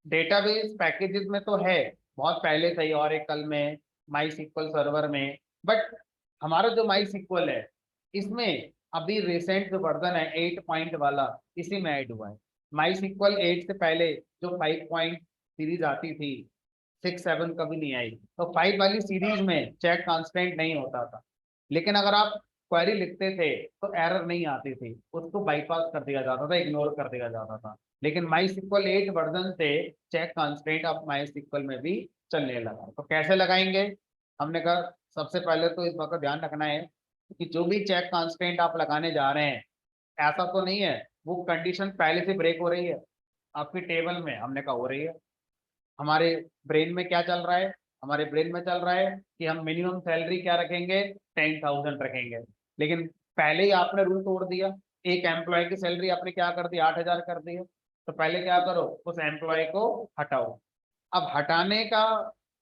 Speaker 1: डेटाबेस पैकेजेस में तो है बहुत पहले से ही, ऑरेकल में, माई सिक्वल सर्वर में, बट हमारा जो माई सिक्वल है इसमें अभी रिसेंट जो वर्जन है 8 पॉइंट वाला इसी में ऐड हुआ है। माई सिक्वल 8 से पहले जो 5 पॉइंट सीरीज आती थी, 6 7 कभी नहीं आई, तो 5 वाली सीरीज में चेक कांस्टेंट नहीं होता था, लेकिन अगर आप क्वेरी लिखते थे तो एरर नहीं आती थी, उसको बाईपास कर दिया जाता था, इग्नोर कर दिया जाता था। लेकिन माई सिक्वल 8 वर्जन से चेक कांस्टेंट अब माई सिक्वल में भी चलने लगा। तो कैसे लगाएंगे? हमने कहा सबसे पहले तो इस बात का ध्यान रखना है कि जो भी चेक कांस्टेंट आप लगाने जा रहे हैं, ऐसा तो नहीं है वो कंडीशन पहले से ब्रेक हो रही है आपकी टेबल में। हमने कहा हो रही है। हमारे ब्रेन में क्या चल रहा है? हमारे ब्रेन में चल रहा है कि हम मिनिमम सैलरी क्या रखेंगे, 10,000 रखेंगे, लेकिन पहले ही आपने रूल तोड़ दिया। एक एम्प्लॉय की सैलरी आपने क्या कर दी, 8,000 कर दी है। तो पहले क्या करो, उस एम्प्लॉय को हटाओ। अब हटाने का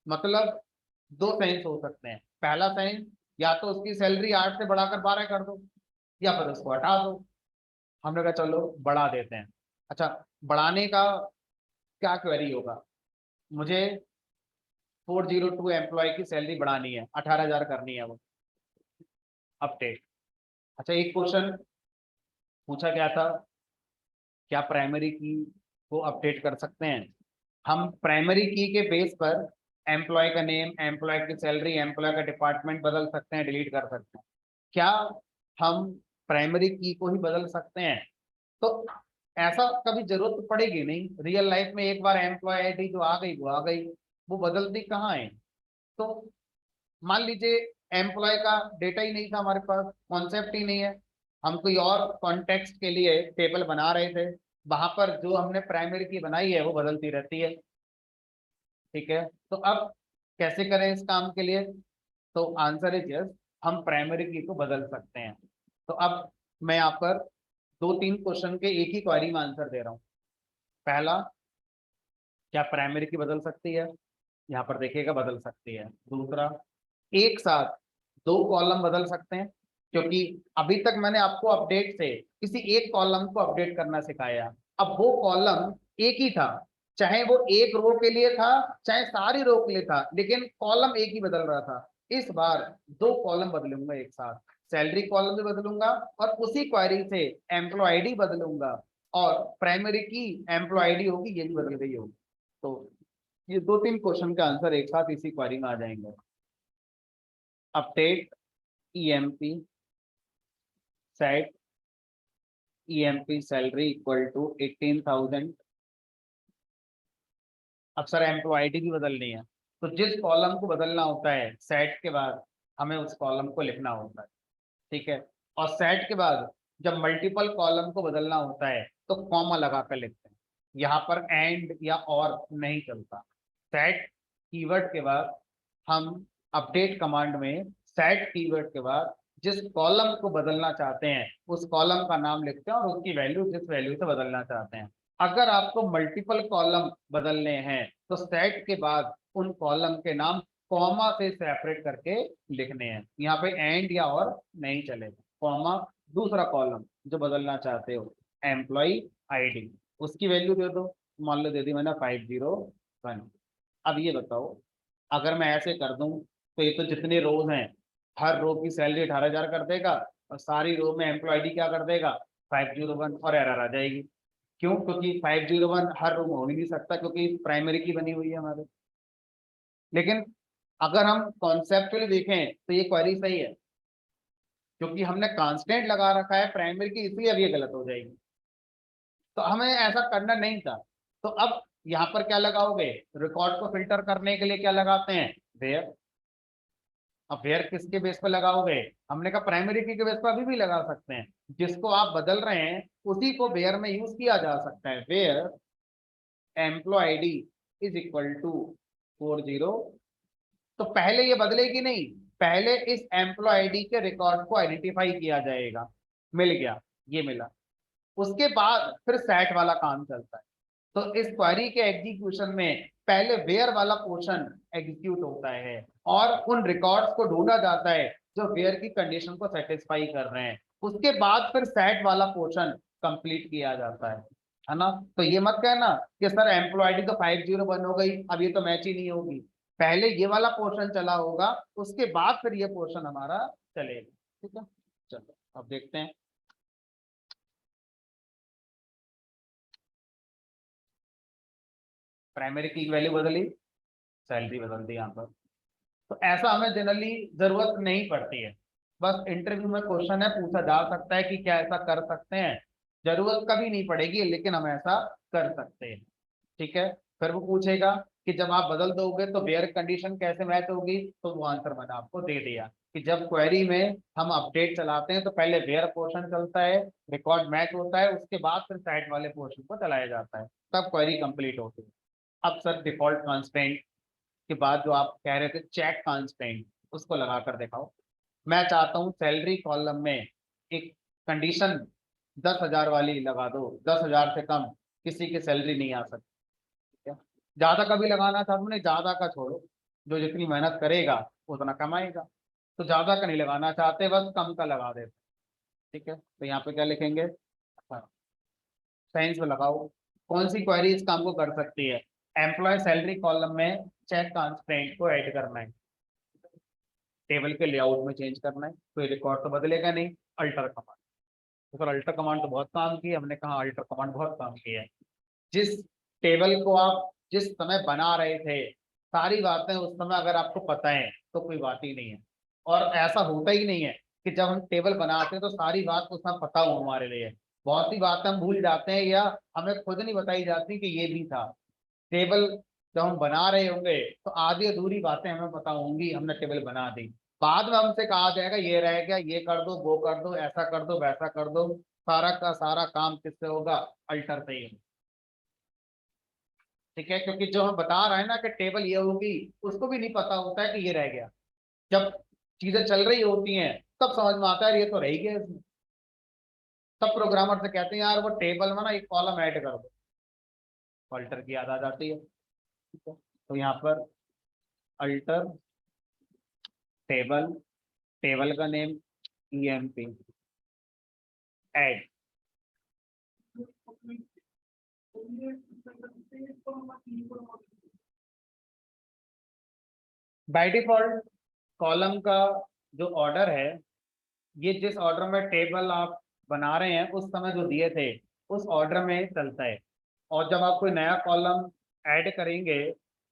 Speaker 1: मतलब दो सेंस हो सकते हैं। पहला सेंस, या तो उसकी सैलरी 8 से बढ़ाकर 12 कर दो, या फिर उसको हटा दो। हमने कहा चलो बढ़ा देते हैं। अच्छा, बढ़ाने का क्या क्वेरी होगा? मुझे 402 एम्प्लॉय की सैलरी बढ़ानी है, 18,000 करनी है वो, अपडेट। अच्छा, एक क्वेश्चन पूछा गया था, क्या प्राइमरी की को अपडेट कर सकते हैं? हम प्राइमरी की के बेस पर एम्प्लॉय का नेम, एम्प्लॉय की सैलरी, एम्प्लॉय का डिपार्टमेंट बदल सकते हैं, डिलीट कर सकते हैं। क्या हम प्राइमरी की को ही बदल सकते हैं? तो ऐसा कभी जरूरत पड़ेगी नहीं रियल लाइफ में। एक बार एम्प्लॉय आईडी जो आ गई वो आ गई, वो बदलती कहाँ है? तो मान लीजिए एम्प्लॉय का डेटा ही नहीं था हमारे पास, कॉन्सेप्ट ही नहीं है, हम कोई और कॉन्टेक्स्ट के लिए टेबल बना रहे थे, वहां पर जो हमने प्राइमरी की बनाई है वो बदलती रहती है। ठीक है, तो अब कैसे करें इस काम के लिए? तो आंसर इज यस, हम प्राइमरी की को बदल सकते हैं। तो अब मैं यहाँ पर 2 3 क्वेश्चन के एक ही क्वेरी में आंसर दे रहा हूँ। पहला, क्या प्राइमरी की बदल सकती है? यहाँ पर देखिएगा बदल सकती है। दूसरा, एक साथ 2 कॉलम बदल सकते हैं, क्योंकि अभी तक मैंने आपको अपडेट से किसी एक कॉलम को अपडेट करना सिखाया। अब वो कॉलम एक ही था, चाहे वो एक रो के लिए था चाहे सारी रो के लिए था, लेकिन कॉलम एक ही बदल रहा था। इस बार 2 कॉलम बदलूंगा एक साथ, सैलरी कॉलम भी बदलूंगा और उसी क्वेरी से एम्प्लॉय आईडी बदलूंगा, और प्राइमरी की एम्प्लॉय आईडी होगी, ये भी बदल गई होगी। तो ये 2 3 क्वेश्चन का आंसर एक साथ इसी क्वेरी में आ जाएंगे। Update EMP set EMP salary equal to 18,000। अब सर एम्प्लॉय आईडी भी बदलनी है, तो जिस कॉलम को बदलना होता है सेट के बाद हमें उस कॉलम को लिखना होता है। ठीक है, और सेट के बाद जब मल्टीपल कॉलम को बदलना होता है तो कॉमा लगा कर लिखते हैं। यहाँ पर एंड या और नहीं चलता। सेट कीवर्ड के बाद हम अपडेट कमांड में सेट कीवर्ड के बाद जिस कॉलम को बदलना चाहते हैं उस कॉलम का नाम लिखते हैं और उसकी वैल्यू जिस वैल्यू से बदलना चाहते हैं। अगर आपको मल्टीपल कॉलम बदलने हैं तो सेट के बाद उन कॉलम के नाम कॉमा से सेपरेट करके लिखने हैं। यहाँ पे एंड या और नहीं चलेगा। कॉमा, दूसरा कॉलम जो बदलना चाहते हो, एम्प्लॉय आईडी, उसकी वैल्यू दे दो। मान लो दे दी मैंने 501। अब ये बताओ, अगर मैं ऐसे कर दूं तो ये तो जितने रोज हैं हर रो की सैलरी 18,000 कर देगा, और सारी रो में एम्प्लॉय आईडी क्या कर देगा, 501, और एरर आ जाएगी। क्यों? क्योंकि 501 हर रो में हो ही नहीं सकता, क्योंकि प्राइमरी की बनी हुई है हमारे। लेकिन अगर हम कॉन्सेप्चुअली देखें तो ये क्वेरी सही है, क्योंकि हमने कांस्टेंट लगा रखा है प्राइमरी की, इसलिए अब ये गलत हो जाएगी। तो हमें ऐसा करना नहीं था। तो अब यहाँ पर क्या लगाओगे, रिकॉर्ड को फिल्टर करने के लिए क्या लगाते हैं, वेयर। अब वेयर किसके बेस पर लगाओगे? हमने कहा प्राइमरी की के बेस पर अभी भी लगा सकते हैं, जिसको आप बदल रहे हैं उसी को वेयर में यूज किया जा सकता है। Where employee ID is equal to 40। तो पहले ये बदलेगी नहीं, पहले इस एम्प्लॉय आईडी के रिकॉर्ड को आइडेंटिफाई किया जाएगा। मिल गया, ये मिला, उसके बाद फिर सेट वाला काम चलता है। तो इस क्वेरी के एग्जीक्यूशन में पहले वेयर वाला पोर्शन एग्जीक्यूट होता है और उन रिकॉर्ड्स को ढूंढा जाता है जो वेयर की कंडीशन को सेटिस्फाई कर रहे हैं। उसके बाद फिर सेट वाला पोर्शन कंप्लीट किया जाता है। है ना। तो ये मत कहना कि सर एम्प्लॉय आईडी तो 501 हो गई, अब ये तो मैच ही नहीं होगी। पहले ये वाला पोर्शन चला होगा, उसके बाद फिर ये पोर्शन हमारा चलेगा। ठीक है, चलो अब देखते हैं। प्राइमरी की वैल्यू बदली, सैलरी बदल दी यहाँ पर। तो ऐसा हमें जनरली जरूरत नहीं पड़ती है, बस इंटरव्यू में क्वेश्चन है, पूछा जा सकता है कि क्या ऐसा कर सकते हैं, जरूरत कभी नहीं पड़ेगी लेकिन हम ऐसा कर सकते हैं। ठीक है, फिर वो पूछेगा कि जब आप बदल दोगे तो वेयर कंडीशन कैसे मैच होगी, तो वो आंसर मैंने आपको दे दिया कि जब क्वेरी में हम अपडेट चलाते हैं तो पहले वेयर पोर्शन चलता है, रिकॉर्ड मैच होता है, उसके बाद फिर साइड वाले पोर्शन को चलाया जाता है, तब क्वेरी कंप्लीट होती है। अब सर डिफॉल्ट कॉन्स्टेंट के बाद जो आप कह रहे थे चेक कॉन्स्टेंट, उसको लगा कर दिखाओ। मैं चाहता हूं सैलरी कॉलम में एक कंडीशन 10,000 वाली लगा दो, 10,000 से कम किसी की सैलरी नहीं आ सकती। ठीक है, ज्यादा कभी लगाना था तुमने, ज्यादा का छोड़ो, जो जितनी मेहनत करेगा उतना कमाएगा। तो ज्यादा का नहीं लगाना चाहते, बस कम का लगा देते। ठीक है, तो यहाँ पे क्या लिखेंगे, साइंस में लगाओ। कौन सी क्वेरी इस काम को कर सकती है, एम्प्लॉय सैलरी कॉलम में चेक कॉन्स्टेंट को ऐड करना है, टेबल के लेआउट में चेंज करना है, कोई रिकॉर्ड तो बदलेगा नहीं, अल्टर कमांड। तो सर अल्टर कमांड तो बहुत काम की है, हमने कहा अल्टर कमांड बहुत काम की है। जिस टेबल को आप जिस समय बना रहे थे, सारी बातें उस समय अगर आपको पता है तो कोई बात ही नहीं है। और ऐसा होता ही नहीं है कि जब हम टेबल बनाते हैं तो सारी बात उस समय पता हो हमारे लिए, बहुत सी बातें हम भूल जाते हैं या हमें खुद नहीं बताई जाती कि ये भी था। टेबल जब हम बना रहे होंगे तो आधी अधूरी बातें हमें पता होंगी, हमने टेबल बना दी, बाद में हमसे कहा जाएगा ये रह गया, ये कर दो, वो कर दो, ऐसा कर दो, वैसा कर दो, सारा का सारा काम किससे होगा, अल्टर से ही होगा। ठीक है, क्योंकि जो हम बता रहे हैं ना कि टेबल ये होगी, उसको भी नहीं पता होता है कि ये रह गया। जब चीजें चल रही होती हैं तब समझ में आता है ये तो रह ही गया इसमें। तब प्रोग्रामर से कहते हैं यार वो टेबल में ना एक कॉलम ऐड कर दो, अल्टर की याद आ जाती है। ठीक है, तो यहाँ पर अल्टर टेबल, टेबल का name EMP add. By default column का जो ऑर्डर है, ये जिस ऑर्डर में टेबल आप बना रहे हैं उस समय जो दिए थे उस ऑर्डर में चलता है। और जब आप कोई नया कॉलम ऐड करेंगे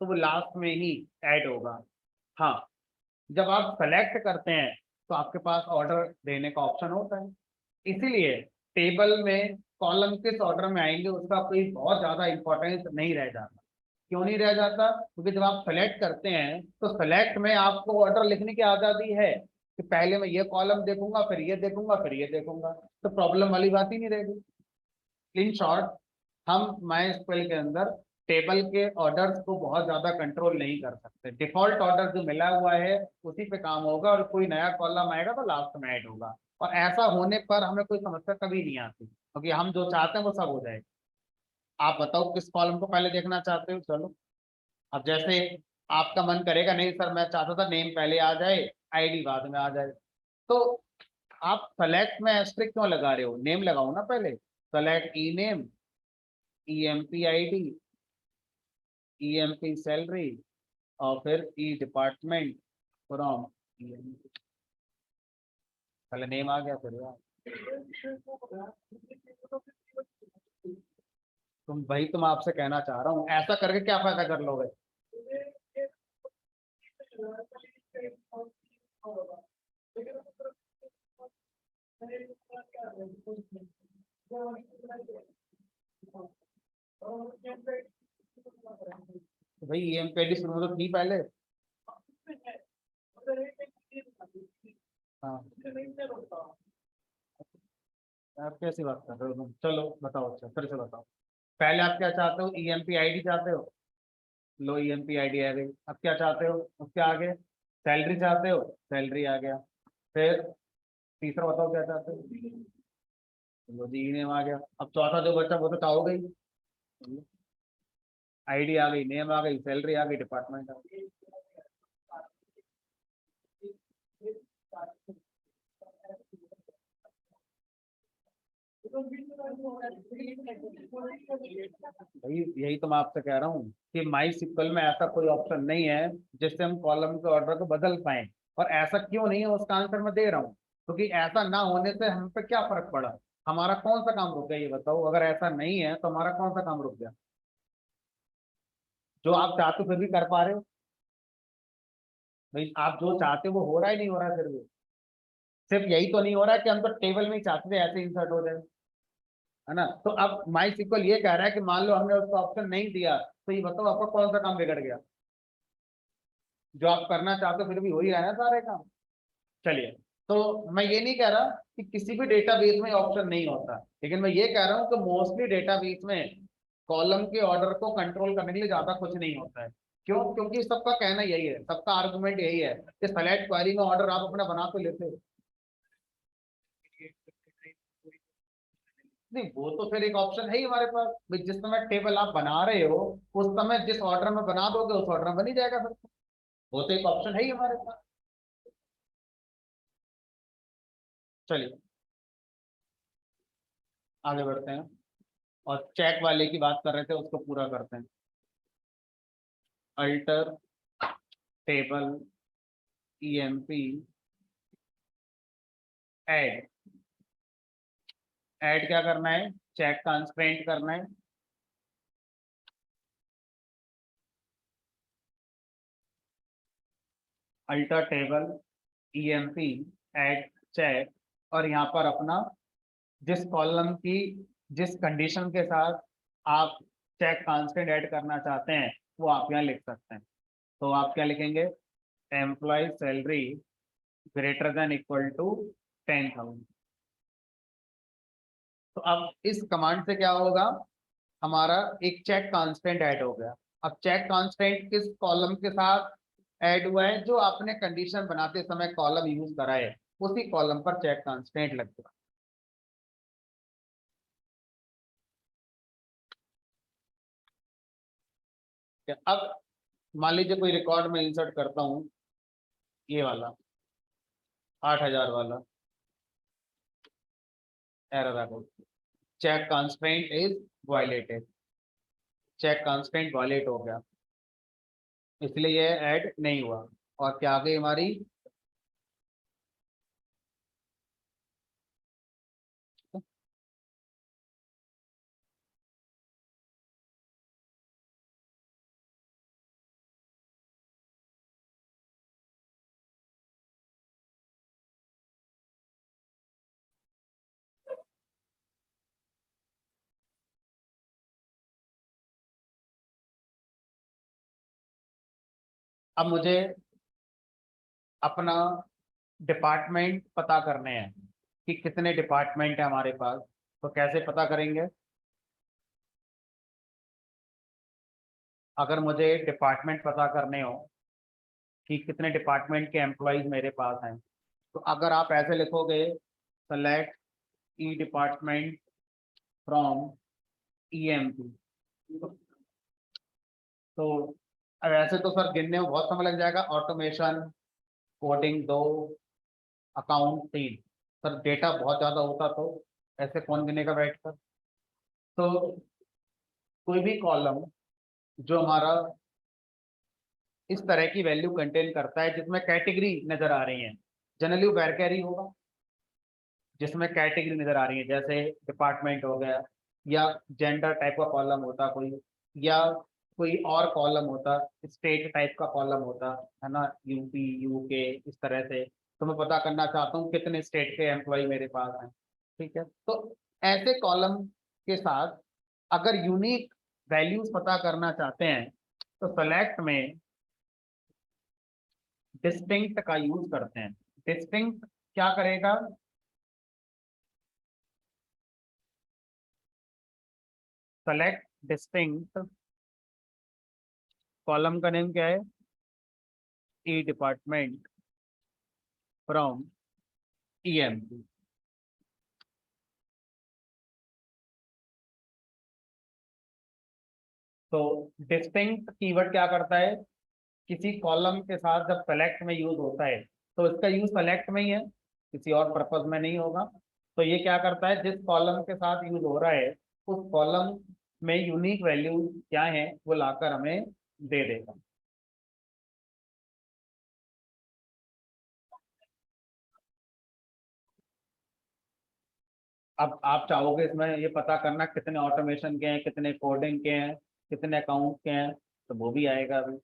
Speaker 1: तो वो लास्ट में ही ऐड होगा। हाँ, जब आप सेलेक्ट करते हैं तो आपके पास ऑर्डर देने का ऑप्शन होता है, इसीलिए टेबल में कॉलम किस ऑर्डर में आएंगे उसका कोई बहुत ज्यादा इंपॉर्टेंस नहीं रह जाता। क्यों नहीं रह जाता, क्योंकि जब आप सेलेक्ट करते हैं तो सेलेक्ट में आपको ऑर्डर लिखने की आज़ादी है कि पहले मैं ये कॉलम देखूंगा, फिर ये देखूंगा, फिर ये देखूंगा, तो प्रॉब्लम वाली बात ही नहीं रहेगी। इन शॉर्ट, हम माइस्क्वेल के अंदर टेबल के ऑर्डर्स को बहुत ज्यादा कंट्रोल नहीं कर सकते, डिफॉल्ट ऑर्डर जो मिला हुआ है उसी पे काम होगा, और कोई नया कॉलम आएगा तो लास्ट में ऐड होगा। और ऐसा होने पर हमें कोई समस्या कभी नहीं आती, क्योंकि हम जो चाहते हैं वो सब हो जाएगा। आप बताओ किस कॉलम को पहले देखना चाहते हो, चलो। अब जैसे आपका मन करेगा नहीं सर मैं चाहता था नेम पहले आ जाए, आईडी बाद में आ जाए, तो आप सेलेक्ट में एस्ट्रिक क्यों लगा रहे हो, नेम लगाओ ना पहले। Select E name, EMP ID, EMP salary, और फिर ई डिपार्टमेंट फ्रॉम ईएमपी। पहले नेम आ गया, फिर यार तुम आपसे कहना चाह रहा हूँ, ऐसा करके क्या फायदा कर लोगे। तो भाई ईएमपी आईडी शुरू में तो थी पहले। हाँ, आप कैसी बात कर रहे हो तुम, चलो बताओ, अच्छा फिर से बताओ। पहले आप क्या चाहते हो, ईएमपी आईडी चाहते हो, लो ईएमपी आईडी आ गई। अब क्या चाहते हो उसके आगे, सैलरी चाहते हो, सैलरी आ गया। फिर तीसरा बताओ क्या चाहते हो, लो जी नेम आ गया। अब चौथा जो बचा वो तो चाहोगे ही, आईडी आ गई, नेम आ गई, सैलरी आ गई, डिपार्टमेंट आ गई। भाई यही तो मैं आपसे कह रहा हूँ कि माई सिक्वल में ऐसा कोई ऑप्शन नहीं है जिससे हम कॉलम के ऑर्डर को बदल पाए। और ऐसा क्यों नहीं है उसका आंसर मैं दे रहा हूँ, क्योंकि ऐसा ना होने से हम पे क्या फर्क पड़ा, हमारा कौन सा काम रुक गया ये बताओ। अगर ऐसा नहीं है तो हमारा कौन सा काम रुक गया, जो आप चाहते हो फिर भी कर पा रहे हो। भाई आप जो चाहते हो वो हो रहा ही नहीं हो रहा है, फिर भी सिर्फ यही तो नहीं हो रहा है कि हम तो टेबल में ही चाहते थे ऐसे इंसर्ट हो जाए, है ना। तो अब माई सिक्वल ये कह रहा है कि मान लो हमने उसको ऑप्शन नहीं दिया, तो ये बताओ आपका कौन सा काम बिगड़ गया। जो आप करना चाहते हो फिर भी हो ही रहा है ना सारे काम। चलिए, तो मैं ये नहीं कह रहा कि किसी भी डेटाबेस में ऑप्शन नहीं होता, लेकिन मैं ये कह रहा हूँ कि मोस्टली डेटाबेस में कॉलम के ऑर्डर को कंट्रोल करने के लिए ज्यादा कुछ नहीं होता है। क्यों? क्योंकि सबका कहना यही है, सबका आर्गुमेंट यही है कि सेलेक्ट क्वेरी में ऑर्डर आप अपना बना तो लेते हो। नहीं, वो तो फिर एक ऑप्शन है ही हमारे पास भाई, जिस समय टेबल आप बना रहे हो उस समय जिस ऑर्डर में बना दोगे उस ऑर्डर में बन ही जाएगा फिर। वो तो एक ऑप्शन है ही हमारे पास। चलिए आगे बढ़ते हैं, और चेक वाले की बात कर रहे थे उसको पूरा करते हैं। Alter table EMP add. Add क्या करना है, चेक कंस्ट्रेंट करना है। Alter table EMP add check, और यहाँ पर अपना जिस कॉलम की जिस कंडीशन के साथ आप चेक कांस्टेंट ऐड करना चाहते हैं वो आप यहाँ लिख सकते हैं। तो आप क्या लिखेंगे, employee salary greater than equal to 10,000। तो अब इस कमांड से क्या होगा, हमारा एक चेक कांस्टेंट ऐड हो गया। अब चेक कांस्टेंट किस कॉलम के साथ ऐड हुआ है, जो आपने कंडीशन बनाते समय कॉलम यूज करा है उसी कॉलम पर चेक कांस्टेंट लग गया। अब मान लीजिए कोई रिकॉर्ड में इंसर्ट करता हूँ, ये वाला 8,000 वाला, एरर आ गई, check constraint is violated, check constraint violate हो गया, इसलिए ये ऐड नहीं हुआ। और क्या आ गई हमारी, अब मुझे अपना डिपार्टमेंट पता करने हैं कि कितने डिपार्टमेंट है हमारे पास। तो कैसे पता करेंगे, अगर मुझे डिपार्टमेंट पता करने हो कि कितने डिपार्टमेंट के एम्प्लॉयज मेरे पास हैं, तो अगर आप ऐसे लिखोगे select E department from EMP, तो अब ऐसे तो सर गिनने में बहुत समय लग जाएगा, automation coding 2, account 3, sir data बहुत ज़्यादा होता तो ऐसे कौन गिनेगा बैठकर। तो कोई भी कॉलम जो हमारा इस तरह की वैल्यू कंटेन करता है जिसमें कैटेगरी नजर आ रही है, जनरली वो वैरकैरी होगा जिसमें कैटेगरी नजर आ रही है, जैसे डिपार्टमेंट हो गया, या जेंडर टाइप का कॉलम होता कोई, या कोई और कॉलम होता, स्टेट टाइप का कॉलम होता, है ना, यूपी यूके इस तरह से। तो मैं पता करना चाहता हूँ कितने स्टेट के एम्प्लॉय मेरे पास हैं, ठीक है। तो ऐसे कॉलम के साथ अगर यूनिक वैल्यूज पता करना चाहते हैं तो सेलेक्ट में डिस्टिंक्ट का यूज करते हैं। डिस्टिंक्ट क्या करेगा, सेलेक्ट डिस्टिंक्ट, कॉलम का नेम क्या है, ई डिपार्टमेंट फ्रॉम ईएमपी। तो डिस्टिंक्ट कीवर्ड क्या करता है, किसी कॉलम के साथ जब सेलेक्ट में यूज होता है तो इसका यूज सेलेक्ट में ही है, किसी और पर्पज में नहीं होगा। तो ये क्या करता है, जिस कॉलम के साथ यूज हो रहा है उस कॉलम में यूनिक वैल्यू क्या है वो लाकर हमें दे देगा। अब आप चाहोगे इसमें ये पता करना कितने ऑटोमेशन के हैं, कितने कोडिंग के हैं, कितने अकाउंट के हैं, तो वो भी आएगा। अभी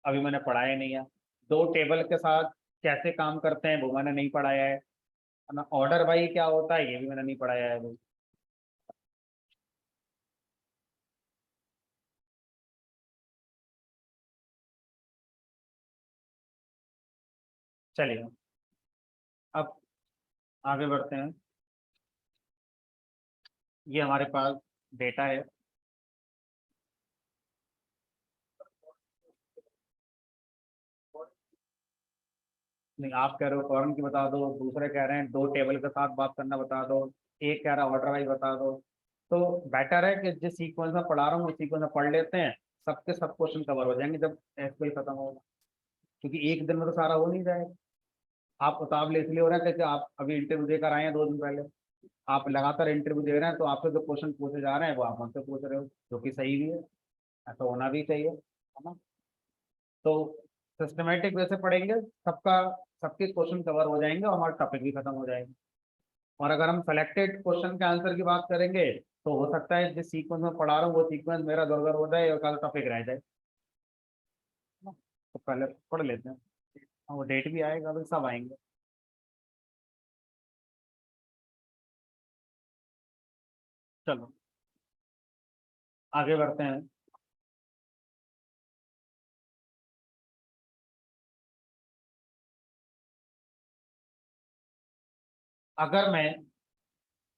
Speaker 1: अभी मैंने पढ़ाया नहीं है। दो टेबल के साथ कैसे काम करते हैं वो मैंने नहीं पढ़ाया है ना। ऑर्डर बाई क्या होता है ये भी मैंने नहीं पढ़ाया है अभी। चलिए अब आगे बढ़ते हैं। ये हमारे पास डेटा है। नहीं, आप कह रहे हो फॉरन की बता दो, दूसरे कह रहे हैं दो टेबल के साथ बात करना बता दो, एक कह रहा है ऑर्डर वाइज बता दो। तो बेटर है कि जिस सीक्वेंस में पढ़ा रहा हूँ उस सीक्वेंस में पढ़ लेते हैं, सबके सब क्वेश्चन कवर हो जाएंगे जब एसक्यूएल खत्म होगा। क्योंकि एक दिन में तो सारा हो नहीं जाएगा। आप उतावले इसलिए हो रहे हैं कि आप अभी इंटरव्यू देकर आए हैं 2 दिन पहले। आप लगातार इंटरव्यू दे रहे हैं तो आपसे जो क्वेश्चन पूछे जा रहे हैं वो आप हमसे पूछ रहे हो, जो कि सही भी है, ऐसा होना भी चाहिए, है ना। तो सिस्टमेटिक वे से पढ़ेंगे, सबका सबके क्वेश्चन कवर हो जाएंगे और हमारा टॉपिक भी खत्म हो जाएगा। और अगर हम सेलेक्टेड क्वेश्चन के आंसर की बात करेंगे तो हो सकता है जिस सीक्वेंस में पढ़ा रहा हूँ वो सीक्वेंस मेरा दरदर हो जाए और कल टॉपिक रह जाए। तो पहले पढ़ लेते हैं। हाँ, वो डेट भी आएगा, अभी सब आएंगे। चलो आगे बढ़ते हैं। अगर मैं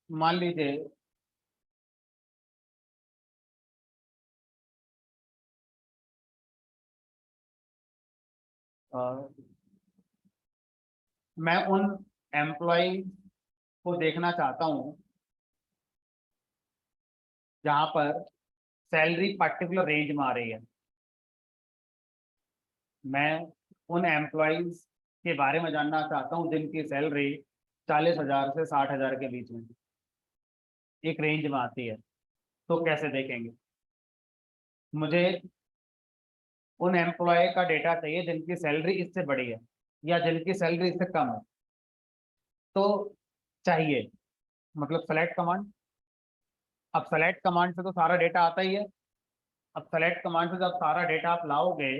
Speaker 1: मान लीजिए अ, मैं उन एम्प्लॉय को देखना चाहता हूँ जहाँ पर सैलरी पर्टिकुलर रेंज में आ रही है। मैं उन एम्प्लॉयज के बारे में जानना चाहता हूँ जिनकी सैलरी 40,000 से 60,000 के बीच में एक रेंज में आती है। तो कैसे देखेंगे? मुझे उन एम्प्लॉय का डेटा चाहिए जिनकी सैलरी इससे बड़ी है या जिनकी सैलरी इससे कम है। तो चाहिए मतलब सेलेक्ट कमांड। अब सेलेक्ट कमांड से तो सारा डेटा आता ही है। अब सेलेक्ट कमांड से जब सारा डेटा आप लाओगे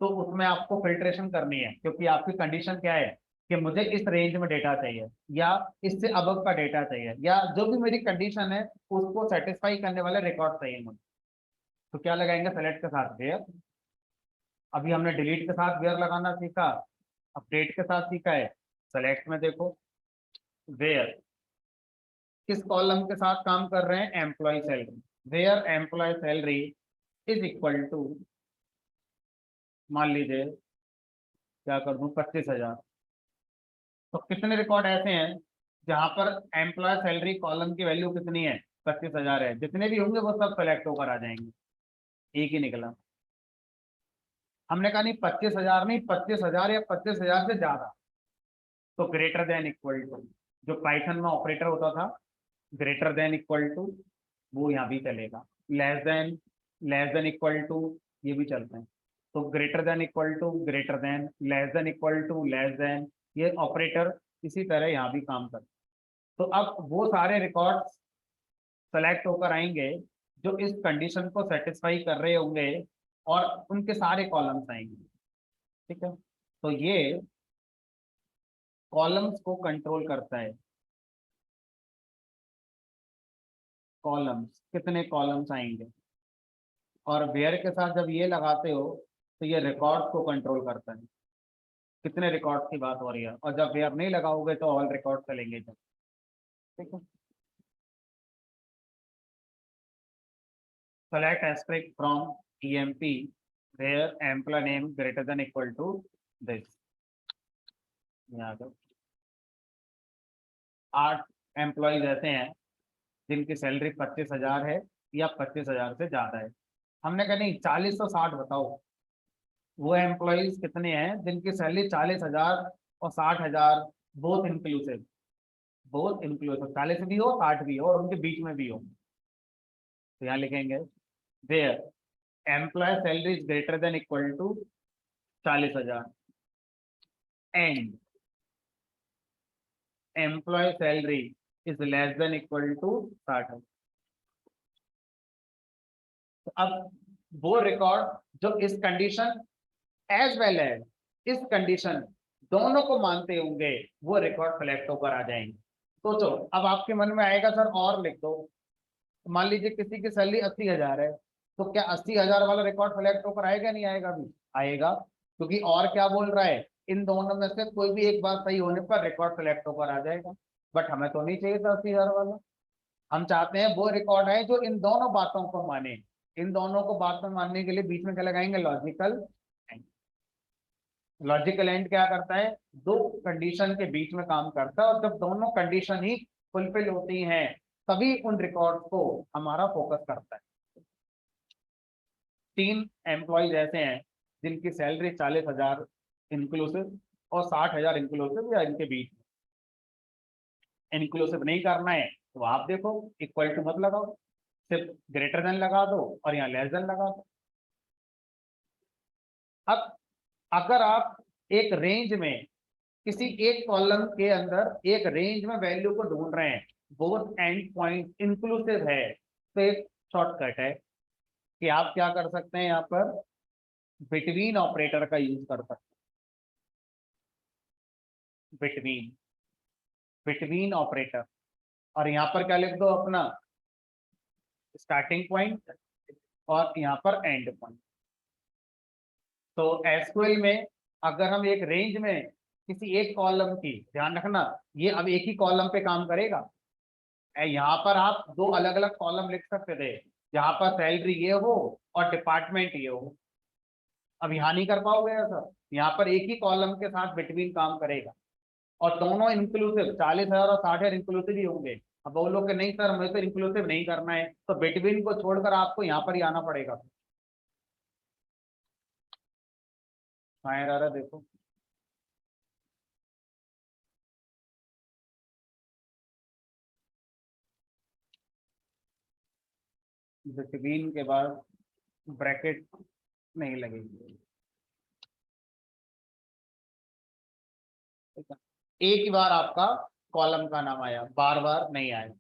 Speaker 1: तो उसमें आपको फिल्ट्रेशन करनी है, क्योंकि आपकी कंडीशन क्या है कि मुझे इस रेंज में डेटा चाहिए या इससे अबव का डेटा चाहिए या जो भी मेरी कंडीशन है उसको सेटिस्फाई करने वाले रिकॉर्ड चाहिए मुझे। तो क्या लगाएंगे सेलेक्ट के साथ वेयर। अभी हमने डिलीट के साथ वेयर लगाना सीखा, अपडेट के साथ सीखा है। सेलेक्ट में देखो वेयर किस कॉलम के साथ काम कर रहे हैं, employee salary. Where employee salary is equal to, मान लीजिए क्या कर दूं, 25,000। तो कितने रिकॉर्ड ऐसे हैं जहां पर एम्प्लॉय सैलरी कॉलम की वैल्यू कितनी है, 25,000 है। जितने भी होंगे वो सब सेलेक्ट होकर आ जाएंगे। एक ही निकला। हमने कहा नहीं 25,000 नहीं, 25,000 या 25,000 से ज्यादा। तो ग्रेटर देन इक्वल टू, जो पाइथन में ऑपरेटर होता था ग्रेटर देन इक्वल टू, वो यहाँ भी चलेगा। लेस देन इक्वल टू, ये भी चलते हैं। तो greater than equal to, greater than, less than equal to, less than, ये ऑपरेटर इसी तरह यहाँ भी काम करते हैं। तो अब वो सारे रिकॉर्ड्स सेलेक्ट होकर आएंगे जो इस कंडीशन को सेटिस्फाई कर रहे होंगे और उनके सारे कॉलम्स आएंगे। ठीक है। तो ये कॉलम्स को कंट्रोल करता है। कॉलम्स, कितने कॉलम्स आएंगे। और वेयर के साथ जब ये लगाते हो तो ये रिकॉर्ड्स को कंट्रोल करता है, कितने रिकॉर्ड्स की बात हो रही है। और जब वेयर नहीं लगाओगे तो ऑल रिकॉर्ड चलेंगे जब। ठीक है। Select asterisk from EMP where employee name greater than equal to this. यहाँ पे 8 एम्प्लॉयज ऐसे हैं जिनकी सैलरी 25,000 है या 25,000 से ज्यादा है। हमने कहा नहीं 40 और 60 बताओ। वो एम्प्लॉयज कितने हैं जिनकी सैलरी 40,000 और 60,000 बोथ इंक्लूसिव, बोथ इंक्लूसिव, 40 भी हो 60 भी हो और उनके बीच में भी हो। तो यहाँ लिखेंगे where employee salary is greater than equal to 40,000 and employee salary is less than equal to 60,000। तो अब वो रिकॉर्ड जो इस कंडीशन एज वेल एज इस कंडीशन दोनों को मानते होंगे वो रिकॉर्ड सेलेक्ट होकर आ जाएंगे। सोचो, अब आपके मन में आएगा सर और लिख दो। मान लीजिए किसी की सैलरी 80,000 है, तो क्या 80,000 वाला रिकॉर्ड सेलेक्ट होकर आएगा? नहीं आएगा? भी आएगा, क्योंकि और क्या बोल रहा है, इन दोनों में से कोई भी एक बात सही होने पर रिकॉर्ड सेलेक्ट होकर आ जाएगा। बट हमें तो नहीं चाहिए था 80,000 वाला, हम चाहते हैं वो रिकॉर्ड है जो इन दोनों बातों को माने। इन दोनों को बात में मानने के लिए बीच में क्या लगाएंगे? Logical and. लॉजिकल एंड क्या करता है? दो कंडीशन के बीच में काम करता है, और जब दोनों कंडीशन ही फुलफिल होती हैं तभी उन रिकॉर्ड को हमारा फोकस करता है। 3 एम्प्लॉयज ऐसे हैं जिनकी सैलरी 40,000 इंक्लूसिव और 60,000 इंक्लूसिव या इनके बीच में। इंक्लूसिव नहीं करना है तो आप देखो इक्वल टू मत लगाओ, सिर्फ ग्रेटर देन लगा दो और यहाँ लेस देन लगा दो। अब अगर आप एक रेंज में किसी एक कॉलम के अंदर एक रेंज में वैल्यू को ढूंढ रहे हैं, बोथ एंड पॉइंट इंक्लूसिव है, तो एक शॉर्टकट है कि आप क्या कर सकते हैं, यहाँ पर बिटवीन ऑपरेटर का यूज कर सकते हैं। बिटवीन, बिटवीन ऑपरेटर, और यहाँ पर क्या लिख दो अपना स्टार्टिंग पॉइंट और यहाँ पर एंड पॉइंट। तो एसक्यूएल में अगर हम एक रेंज में किसी एक कॉलम की, ध्यान रखना ये अब एक ही कॉलम पे काम करेगा, यहाँ पर आप दो अलग अलग कॉलम लिख सकते थे, यहाँ पर सैलरी ये हो और डिपार्टमेंट ये हो। अब यहाँ नहीं कर पाओगे ऐसा, यहाँ पर एक ही कॉलम के साथ बिटवीन काम करेगा और दोनों इंक्लूसिव 40,000 और 60,000 इंक्लूसिव ही होंगे। अब बोलो कि नहीं सर मुझे तो इंक्लूसिव नहीं करना है, तो बिटवीन को छोड़कर आपको यहाँ पर ही आना पड़ेगा। हाँ देखो बिटवीन के बाद ब्रैकेट नहीं लगेगी, ठीक है? एक ही बार आपका कॉलम का नाम आया, बार बार नहीं आया।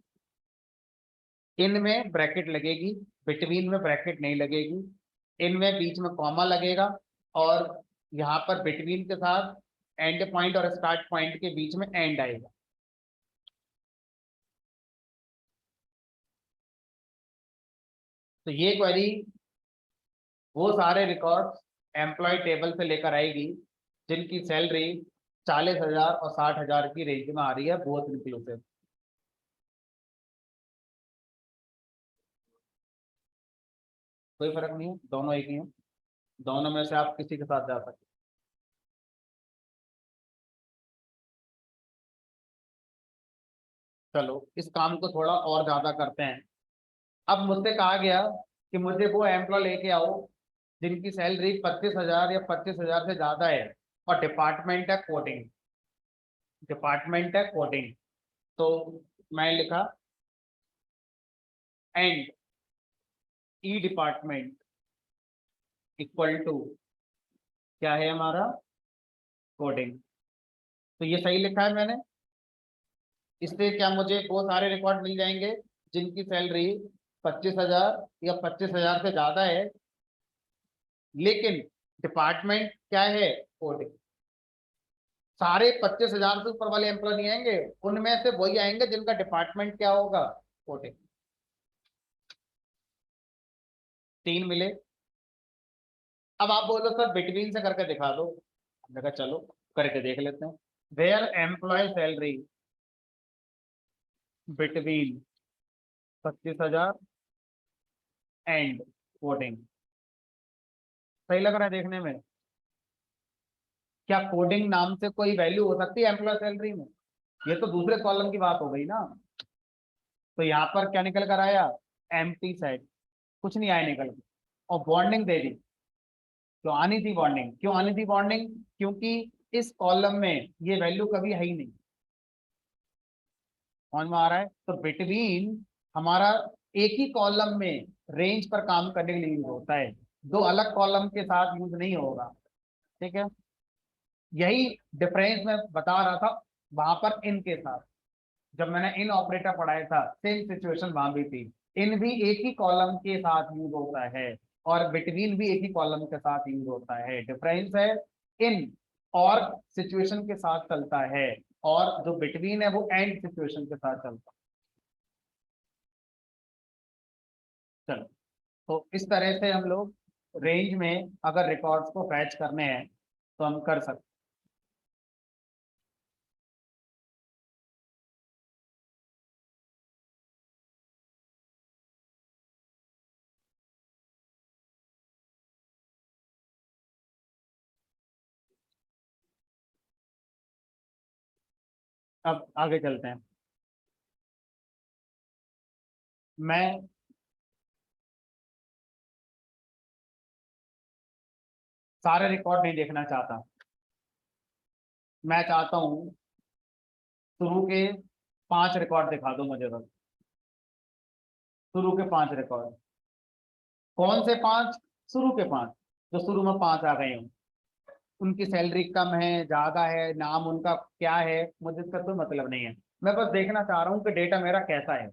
Speaker 1: इनमें ब्रैकेट लगेगी, बिटवीन में ब्रैकेट नहीं लगेगी। इनमें बीच में कॉमा लगेगा और यहाँ पर बिटवीन के साथ एंड पॉइंट और स्टार्ट पॉइंट के बीच में एंड आएगा। तो ये क्वेरी वो सारे रिकॉर्ड्स एम्प्लॉय टेबल से लेकर आएगी जिनकी सैलरी 40,000 और 60,000 की रेंज में आ रही है, बोथ इंक्लूसिव। कोई फर्क नहीं है, दोनों एक ही है, दोनों में से आप किसी के साथ जा सकते। चलो इस काम को थोड़ा और ज्यादा करते हैं। अब मुझसे कहा गया कि मुझे वो एम्प्लॉय लेके आओ जिनकी सैलरी 25,000 या 25,000 से ज्यादा है और डिपार्टमेंट है कोडिंग, डिपार्टमेंट है कोडिंग। तो मैं लिखा and E department equal to क्या है हमारा? कोडिंग। तो ये सही लिखा है मैंने, इससे क्या मुझे वो सारे रिकॉर्ड मिल जाएंगे जिनकी सैलरी 25,000 या 25,000 से ज्यादा है, लेकिन डिपार्टमेंट क्या है? कोडिंग। सारे 25,000 से ऊपर वाले एम्प्लॉय नहीं आएंगे, उनमें से वही आएंगे जिनका डिपार्टमेंट क्या होगा? कोडिंग। 3 मिले। अब आप बोलो सर बिटवीन से करके दिखा दो, मैंने कहा चलो करके देख लेते हैं। Where employee salary between 25,000 and coding. सही लग रहा है देखने में? क्या कोडिंग नाम से कोई वैल्यू हो सकती है एम्प्लॉय सैलरी में? ये तो दूसरे कॉलम की बात हो गई ना। तो यहाँ पर क्या निकल कर आया? एम्प्टी सेट, कुछ नहीं आया निकल के, और बॉन्डिंग दे दी। तो आनी थी बॉन्डिंग, क्यों आनी थी बॉन्डिंग? क्योंकि इस कॉलम में ये वैल्यू कभी है ही नहीं। समझ में आ रहा है? तो बिटवीन हमारा एक ही कॉलम में रेंज पर काम करने के लिए यूज होता है, दो अलग कॉलम के साथ यूज नहीं होगा। ठीक है, यही डिफरेंस मैं बता रहा था वहां पर इन के साथ। जब मैंने इन ऑपरेटर पढ़ाया था सेम सिचुएशन वहां भी थी। इन भी एक ही कॉलम के साथ यूज होता है और बिटवीन भी एक ही कॉलम के साथ यूज होता है। डिफरेंस है इन और सिचुएशन के साथ चलता है और जो बिटवीन है वो एंड सिचुएशन के साथ चलता है। चलो, तो इस तरह से हम लोग रेंज में अगर रिकॉर्ड्स को फैच करने हैं तो हम कर सकते हैं। अब आगे चलते हैं। मैं सारे रिकॉर्ड नहीं देखना चाहता, मैं चाहता हूँ शुरू के 5 रिकॉर्ड दिखा दो मुझे बस। शुरू के 5 रिकॉर्ड। कौन से 5? शुरू के 5, जो शुरू में 5 आ गए हों। उनकी सैलरी कम है ज्यादा है, नाम उनका क्या है, मुझे इसका कोई मतलब नहीं है। मैं बस देखना चाह रहा हूँ कि डेटा मेरा कैसा है।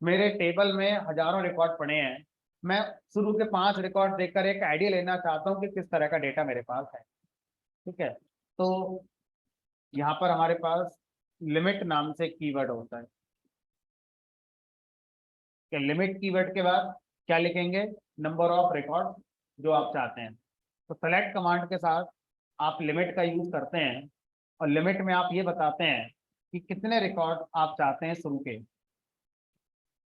Speaker 1: मेरे टेबल में हजारों रिकॉर्ड पड़े हैं, मैं शुरू के 5 रिकॉर्ड देखकर एक आइडिया लेना चाहता हूँ कि किस तरह का डेटा मेरे पास है। ठीक है, तो यहाँ पर हमारे पास लिमिट नाम से कीवर्ड होता है कि लिमिट कीवर्ड के बाद क्या लिखेंगे? नंबर ऑफ रिकॉर्ड जो आप चाहते हैं। तो सेलेक्ट कमांड के साथ आप लिमिट का यूज करते हैं और लिमिट में आप ये बताते हैं कि कितने रिकॉर्ड आप चाहते हैं शुरू के।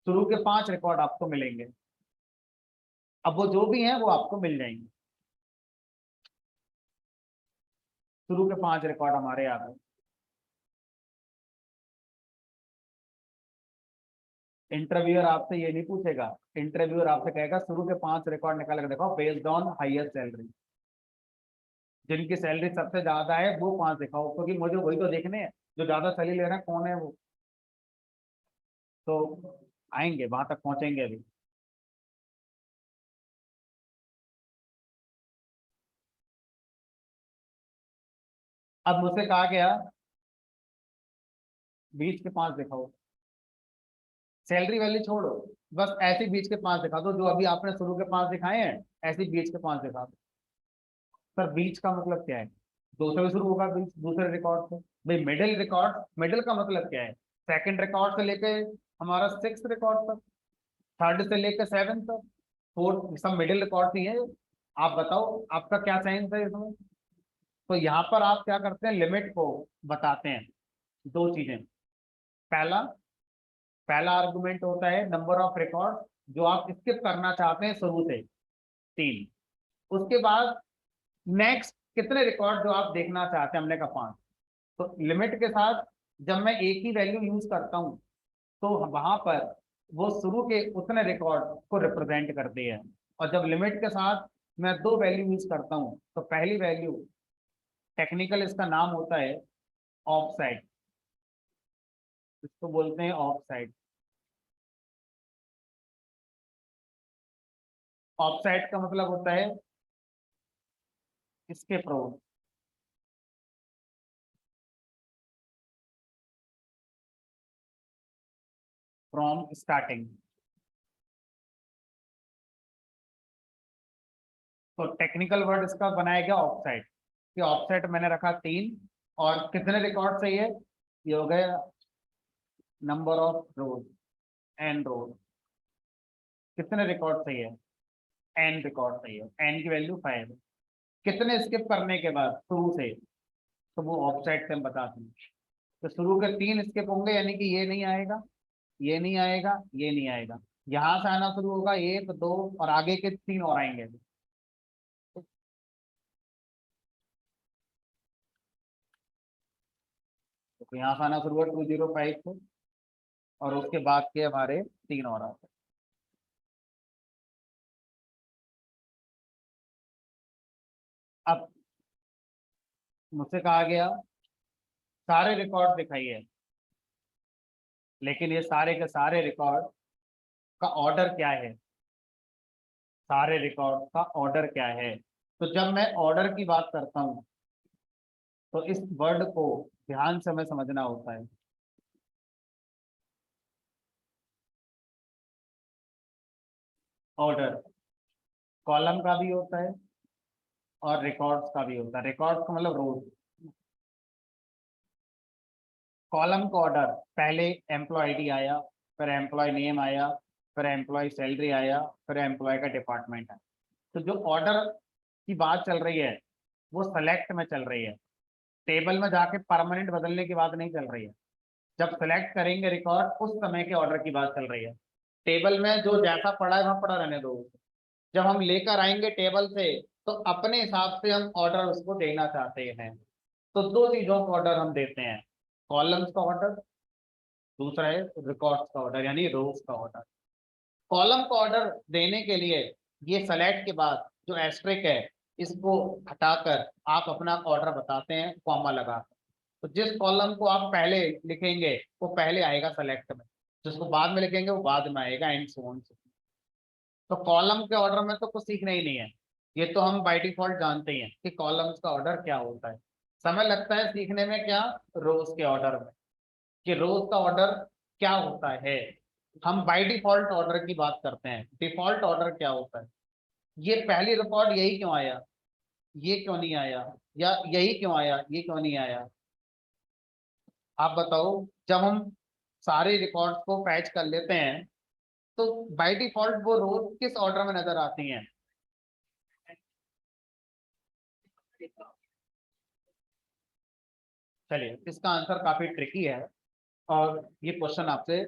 Speaker 1: शुरू के 5 रिकॉर्ड आपको मिलेंगे। अब वो जो भी हैं वो आपको मिल जाएंगे। शुरू के 5 रिकॉर्ड हमारे आ गए। इंटरव्यूअर आपसे ये नहीं पूछेगा, इंटरव्यूअर आपसे कहेगा शुरू के 5 रिकॉर्ड निकाल कर देखो बेस्ड ऑन हाईएस्ट सैलरी। जिनकी सैलरी सबसे ज्यादा है वो 5 दिखाओ, क्योंकि मुझे वही तो देखने हैं जो ज्यादा सैलरी ले रहे हैं कौन है वो। तो आएंगे वहां तक, पहुंचेंगे अभी। अब मुझसे कहा गया बीच के 5 दिखाओ। सैलरी वैल्यू छोड़ो, बस ऐसे बीच के 5 दिखा दो, जो अभी आपने शुरू के 5 दिखाए हैं ऐसे बीच के 5 दिखा दो। सर बीच का मतलब क्या है? दो से भी शुरू होगा बीच, दूसरे रिकॉर्ड से। भाई मिडिल रिकॉर्ड, मिडिल का मतलब क्या है? सेकंड रिकॉर्ड से लेके हमारा 6th रिकॉर्ड तक, थर्ड से लेकर 7th तक, फोर्थ, सब मिडिल रिकॉर्ड ही है। आप बताओ आपका क्या साइंस है इसमें? तो यहाँ पर आप क्या करते हैं, लिमिट को बताते हैं। दो चीजें, पहला पहला आर्गुमेंट होता है नंबर ऑफ रिकॉर्ड जो आप स्किप करना चाहते हैं शुरू से, 3। उसके बाद नेक्स्ट कितने रिकॉर्ड जो आप देखना चाहते हैं, हमने कहा 5। तो लिमिट के साथ जब मैं एक ही वैल्यू यूज करता हूं तो वहां पर वो शुरू के उतने रिकॉर्ड को रिप्रेजेंट करती है। और जब लिमिट के साथ मैं दो वैल्यू यूज करता हूं तो पहली वैल्यू, टेक्निकल इसका नाम होता है ऑफ साइड, इसको बोलते हैं ऑफ साइड। ऑफ साइड का मतलब होता है इसके प्रो, फ्रॉम स्टार्टिंग। तो टेक्निकल वर्ड इसका बनाया गया ऑफ साइड, कि ऑफ साइड मैंने रखा 3। और कितने रिकॉर्ड चाहिए? ये हो गया नंबर ऑफ रोज, एन रोज। कितने रिकॉर्ड चाहिए? एन रिकॉर्ड चाहिए, एन की वैल्यू 5। कितने स्किप करने के बाद शुरू से, तो वो ऑफ साइड से हम बताते हैं। तो शुरू के 3 स्किप होंगे, यानी कि ये नहीं आएगा, ये नहीं आएगा, ये नहीं आएगा। यहाँ से आना शुरू होगा 1 2 और आगे के 3 और आएंगे। तो यहाँ से आना शुरू हुआ 205 से, और उसके बाद के हमारे 3 और आते हैं। अब मुझसे कहा गया सारे रिकॉर्ड दिखाइए। लेकिन ये सारे के सारे रिकॉर्ड का ऑर्डर क्या है, सारे रिकॉर्ड का ऑर्डर क्या है। तो जब मैं ऑर्डर की बात करता हूं तो इस वर्ड को ध्यान से हमें समझना होता है। ऑर्डर कॉलम का भी होता है और रिकॉर्ड्स का भी होता है। रिकॉर्ड्स का मतलब रोज। कॉलम का ऑर्डर पहले एम्प्लॉय आईडी आया, फिर एम्प्लॉय नेम आया, फिर एम्प्लॉय सैलरी आया, फिर एम्प्लॉय का डिपार्टमेंट आया। तो जो ऑर्डर की बात चल रही है वो सेलेक्ट में चल रही है, टेबल में जाके परमानेंट बदलने की बात नहीं चल रही है। जब सेलेक्ट करेंगे रिकॉर्ड उस समय के ऑर्डर की बात चल रही है। टेबल में जो जैसा पड़ा है वहां पड़ा रहने दो। जब हम लेकर आएंगे टेबल से तो अपने हिसाब से हम ऑर्डर उसको देना चाहते हैं। तो दो चीजों का ऑर्डर हम देते हैं, कॉलम्स का ऑर्डर, दूसरा है रिकॉर्ड्स का ऑर्डर यानी रोज का ऑर्डर। कॉलम का ऑर्डर देने के लिए ये सेलेक्ट के बाद जो एस्ट्रिक है इसको हटाकर आप अपना ऑर्डर बताते हैं कॉमा लगा। तो जिस कॉलम को आप पहले लिखेंगे वो पहले आएगा सेलेक्ट में, जिसको बाद में लिखेंगे वो बाद में आएगा, एंड सो ऑन। तो कॉलम के ऑर्डर में तो कुछ सीखना ही नहीं है, ये तो हम बाय डिफॉल्ट जानते ही हैं कि कॉलम्स का ऑर्डर क्या होता है। समय लगता है सीखने में क्या, रोज के ऑर्डर में, कि रोज का ऑर्डर क्या होता है। हम बाय डिफॉल्ट ऑर्डर की बात करते हैं, डिफॉल्ट ऑर्डर क्या होता है। ये पहली रिकॉर्ड यही क्यों आया, ये क्यों नहीं आया, या यही क्यों आया, ये क्यों नहीं आया। आप बताओ। जब हम सारे रिकॉर्ड्स को फैच कर लेते हैं तो बाय डिफॉल्ट वो रोज किस ऑर्डर में नजर आती हैं। चलिए इसका आंसर काफी ट्रिकी है और ये क्वेश्चन आपसे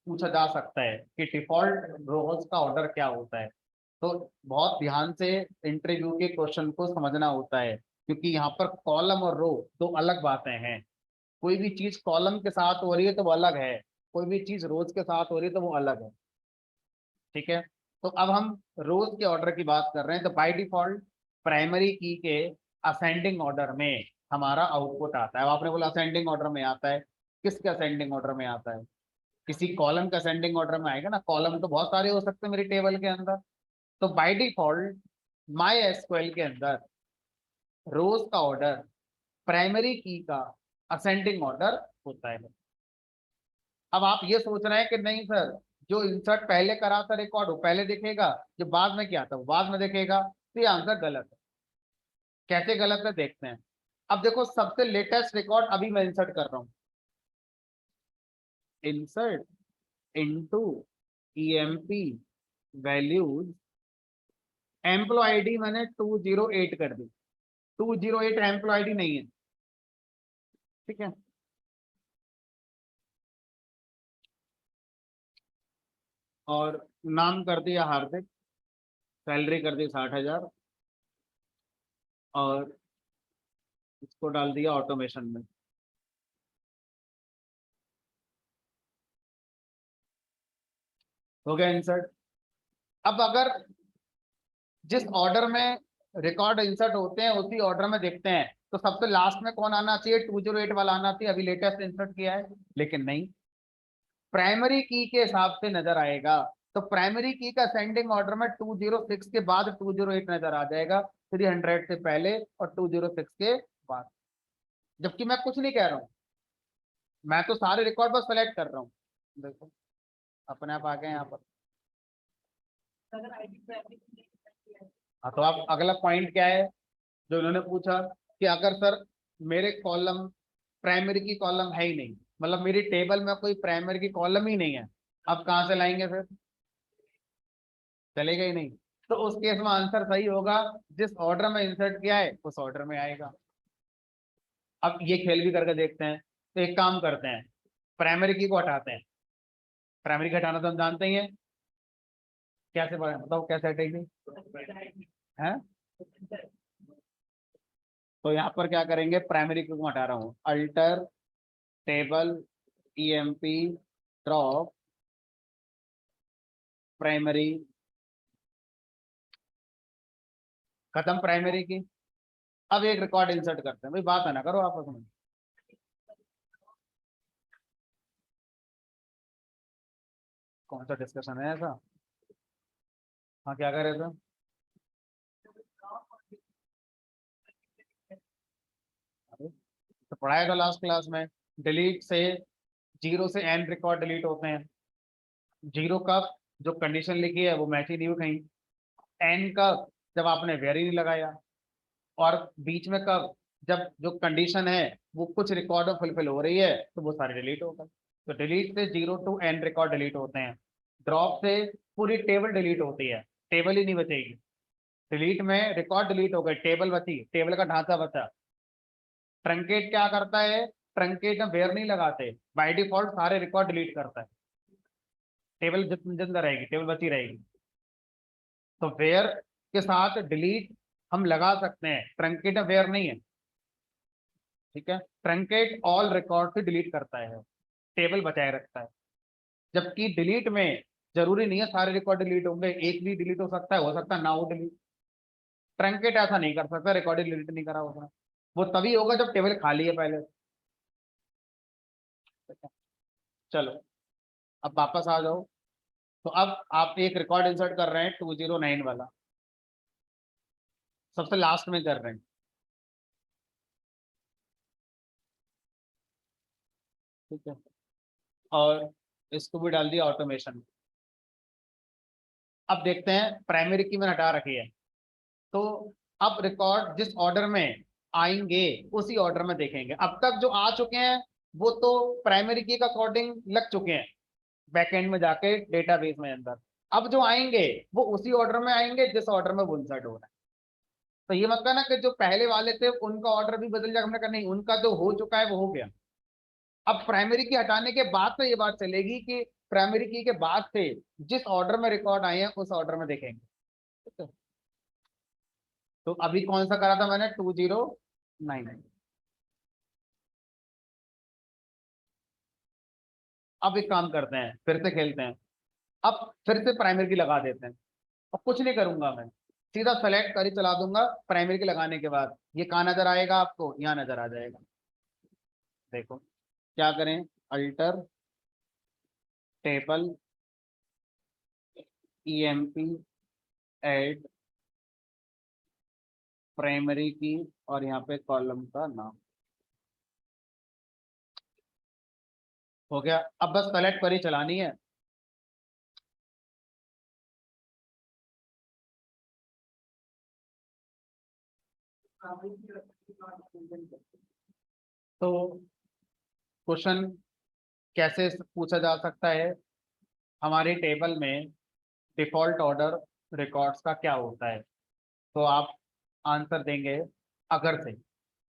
Speaker 1: पूछा जा सकता है कि डिफॉल्ट रोज का ऑर्डर क्या होता है। तो बहुत ध्यान से इंटरव्यू के क्वेश्चन को समझना होता है, क्योंकि यहाँ पर कॉलम और रो दो अलग बातें हैं। कोई भी चीज कॉलम के साथ हो रही है तो वो अलग है, कोई भी चीज रोज के साथ हो रही है तो वो अलग है। ठीक है। तो अब हम रोज के ऑर्डर की बात कर रहे हैं, तो बाय डिफॉल्ट प्राइमरी की के असेंडिंग ऑर्डर में हमारा आउटपुट आता है। अब आपने बोला असेंडिंग ऑर्डर में आता है, किसके असेंडिंग ऑर्डर में आता है, किसी कॉलम का असेंडिंग ऑर्डर में आएगा ना। कॉलम तो बहुत सारे हो सकते हैं मेरी टेबल के अंदर। तो बाय डिफॉल्ट माई एसक्यूएल के अंदर रोज का ऑर्डर प्राइमरी की का असेंडिंग ऑर्डर होता है। अब आप ये सोच रहे हैं कि नहीं सर, जो इंसर्ट पहले करा था रिकॉर्ड वो पहले दिखेगा, जो बाद में किया था वो बाद में दिखेगा, तो ये आंसर गलत है। कैसे गलत है देखते हैं। अब देखो सबसे लेटेस्ट रिकॉर्ड अभी मैं इंसर्ट कर रहा हूं, insert into EMP values, employee ID मैंने 208 कर दी। 208 एम्प्लॉय आईडी नहीं है, ठीक है। और नाम कर दिया हार्दिक, सैलरी कर दी 60,000 और इसको डाल दिया ऑटोमेशन में। हो गया इंसर्ट। अब अगर जिस ऑर्डर में रिकॉर्ड इंसर्ट होते हैं उसी ऑर्डर में देखते हैं तो सबसे लास्ट में कौन आना चाहिए, 208 वाला आना चाहिए, अभी लेटेस्ट इंसर्ट किया है। लेकिन नहीं, प्राइमरी की के हिसाब से नजर आएगा। तो प्राइमरी की का असेंडिंग ऑर्डर में 206 के बाद 208 नजर आ जाएगा, 300 से पहले और 206 के बाद। जबकि मैं कुछ नहीं कह रहा हूं, मैं तो सारे रिकॉर्ड बस सेलेक्ट कर रहा हूँ। देखो अपने आप आ गए यहाँ पर।
Speaker 2: अगर आईडी प्राइमरी की नहीं है,
Speaker 1: हाँ तो आप अगला पॉइंट क्या है जो उन्होंने पूछा कि अगर सर मेरे कॉलम प्राइमरी की कॉलम है ही नहीं, मतलब मेरी टेबल में कोई प्राइमरी की कॉलम ही नहीं है, अब कहाँ से लाएंगे फिर, चलेगा ही नहीं। तो उस केस में आंसर सही होगा, जिस ऑर्डर में इंसर्ट किया है उस ऑर्डर में आएगा। अब ये खेल भी करके देखते हैं। तो एक काम करते हैं, प्राइमरी की को हटाते हैं। प्राइमरी की हटाना तो हम जानते ही हैं, कैसे बताओ कैसे हटेगी है। तो यहाँ पर क्या करेंगे, प्राइमरी की को हटा रहा हूँ, alter table EMP drop primary, खत्म प्राइमरी की। अब एक रिकॉर्ड इंसर्ट करते हैं, भाई बात है ना करो आपस में। कौन सा डिस्कशन है ऐसा? हाँ क्या कर रहे थे? अरे, तो पढ़ाया था लास्ट क्लास में, डिलीट से 0 से n रिकॉर्ड डिलीट होते हैं। 0 कब? जो कंडीशन लिखी है वो मैच ही नहीं हुई कहीं। n कब? जब आपने वेरी नहीं लगाया। और बीच में कब? जब जो कंडीशन है वो कुछ रिकॉर्ड में फुलफिल हो रही है तो वो सारे डिलीट होगा। तो डिलीट से 0 to n रिकॉर्ड डिलीट होते हैं। ड्रॉप से पूरी टेबल डिलीट होती है, टेबल ही नहीं बचेगी। डिलीट में रिकॉर्ड डिलीट हो गए, टेबल बची, टेबल का ढांचा बचा। ट्रंकेट क्या करता है? ट्रंकेट में वेयर नहीं लगाते, बाय डिफॉल्ट सारे रिकॉर्ड डिलीट करता है। टेबल जिंदा रहेगी, टेबल बची रहेगी। तो वेयर के साथ डिलीट हम लगा सकते हैं, ट्रंकेट में वेयर नहीं है। ठीक है, ट्रंकेट ऑल रिकॉर्ड से डिलीट करता है, टेबल बचाए रखता है। जबकि डिलीट में जरूरी नहीं है सारे रिकॉर्ड डिलीट होंगे, एक भी डिलीट हो सकता है ना हो डिलीट। ट्रंकेट ऐसा नहीं कर सकता, रिकॉर्ड डिलीट नहीं करा होगा। वो तभी होगा जब टेबल खाली है पहले। चलो अब वापस आ जाओ। तो अब आप एक रिकॉर्ड इंसर्ट कर रहे हैं 209 वाला, सबसे लास्ट में कर रहे हैं। ठीक है, और इसको भी डाल दिया ऑटोमेशन। अब देखते हैं, प्राइमरी की मैंने हटा रखी है, तो अब रिकॉर्ड जिस ऑर्डर में आएंगे उसी ऑर्डर में देखेंगे। अब तक जो आ चुके हैं वो तो प्राइमरी की का अकॉर्डिंग लग चुके हैं बैकएंड में जाके डेटाबेस में अंदर। अब जो आएंगे वो उसी ऑर्डर में आएंगे जिस ऑर्डर में वो इंसर्ट हो रहा है। तो ये मत कहना कि जो पहले वाले थे उनका ऑर्डर भी बदल जाएगा, हमने कहा नहीं, उनका जो हो चुका है वो हो गया। अब प्राइमरी की हटाने के बाद तो ये बात चलेगी कि प्राइमरी की के बाद से जिस ऑर्डर में रिकॉर्ड आए हैं उस ऑर्डर में देखेंगे। ठीक है, तो अभी कौन सा करा था मैंने? 209। अब एक काम करते हैं, फिर से खेलते हैं। अब फिर से प्राइमरी की लगा देते हैं। अब कुछ नहीं करूंगा मैं, सीधा सेलेक्ट कर ही चला दूंगा। प्राइमरी की लगाने के बाद ये कहाँ नजर आएगा आपको? यहाँ नजर आ जाएगा। देखो क्या करें, alter table emp add primary की, और यहाँ पे कॉलम का नाम हो गया। अब बस सेलेक्ट कर ही चलानी है। तो क्वेश्चन कैसे पूछा जा सकता है? हमारे टेबल में डिफॉल्ट ऑर्डर रिकॉर्ड्स का क्या होता है? तो आप आंसर देंगे अगर से।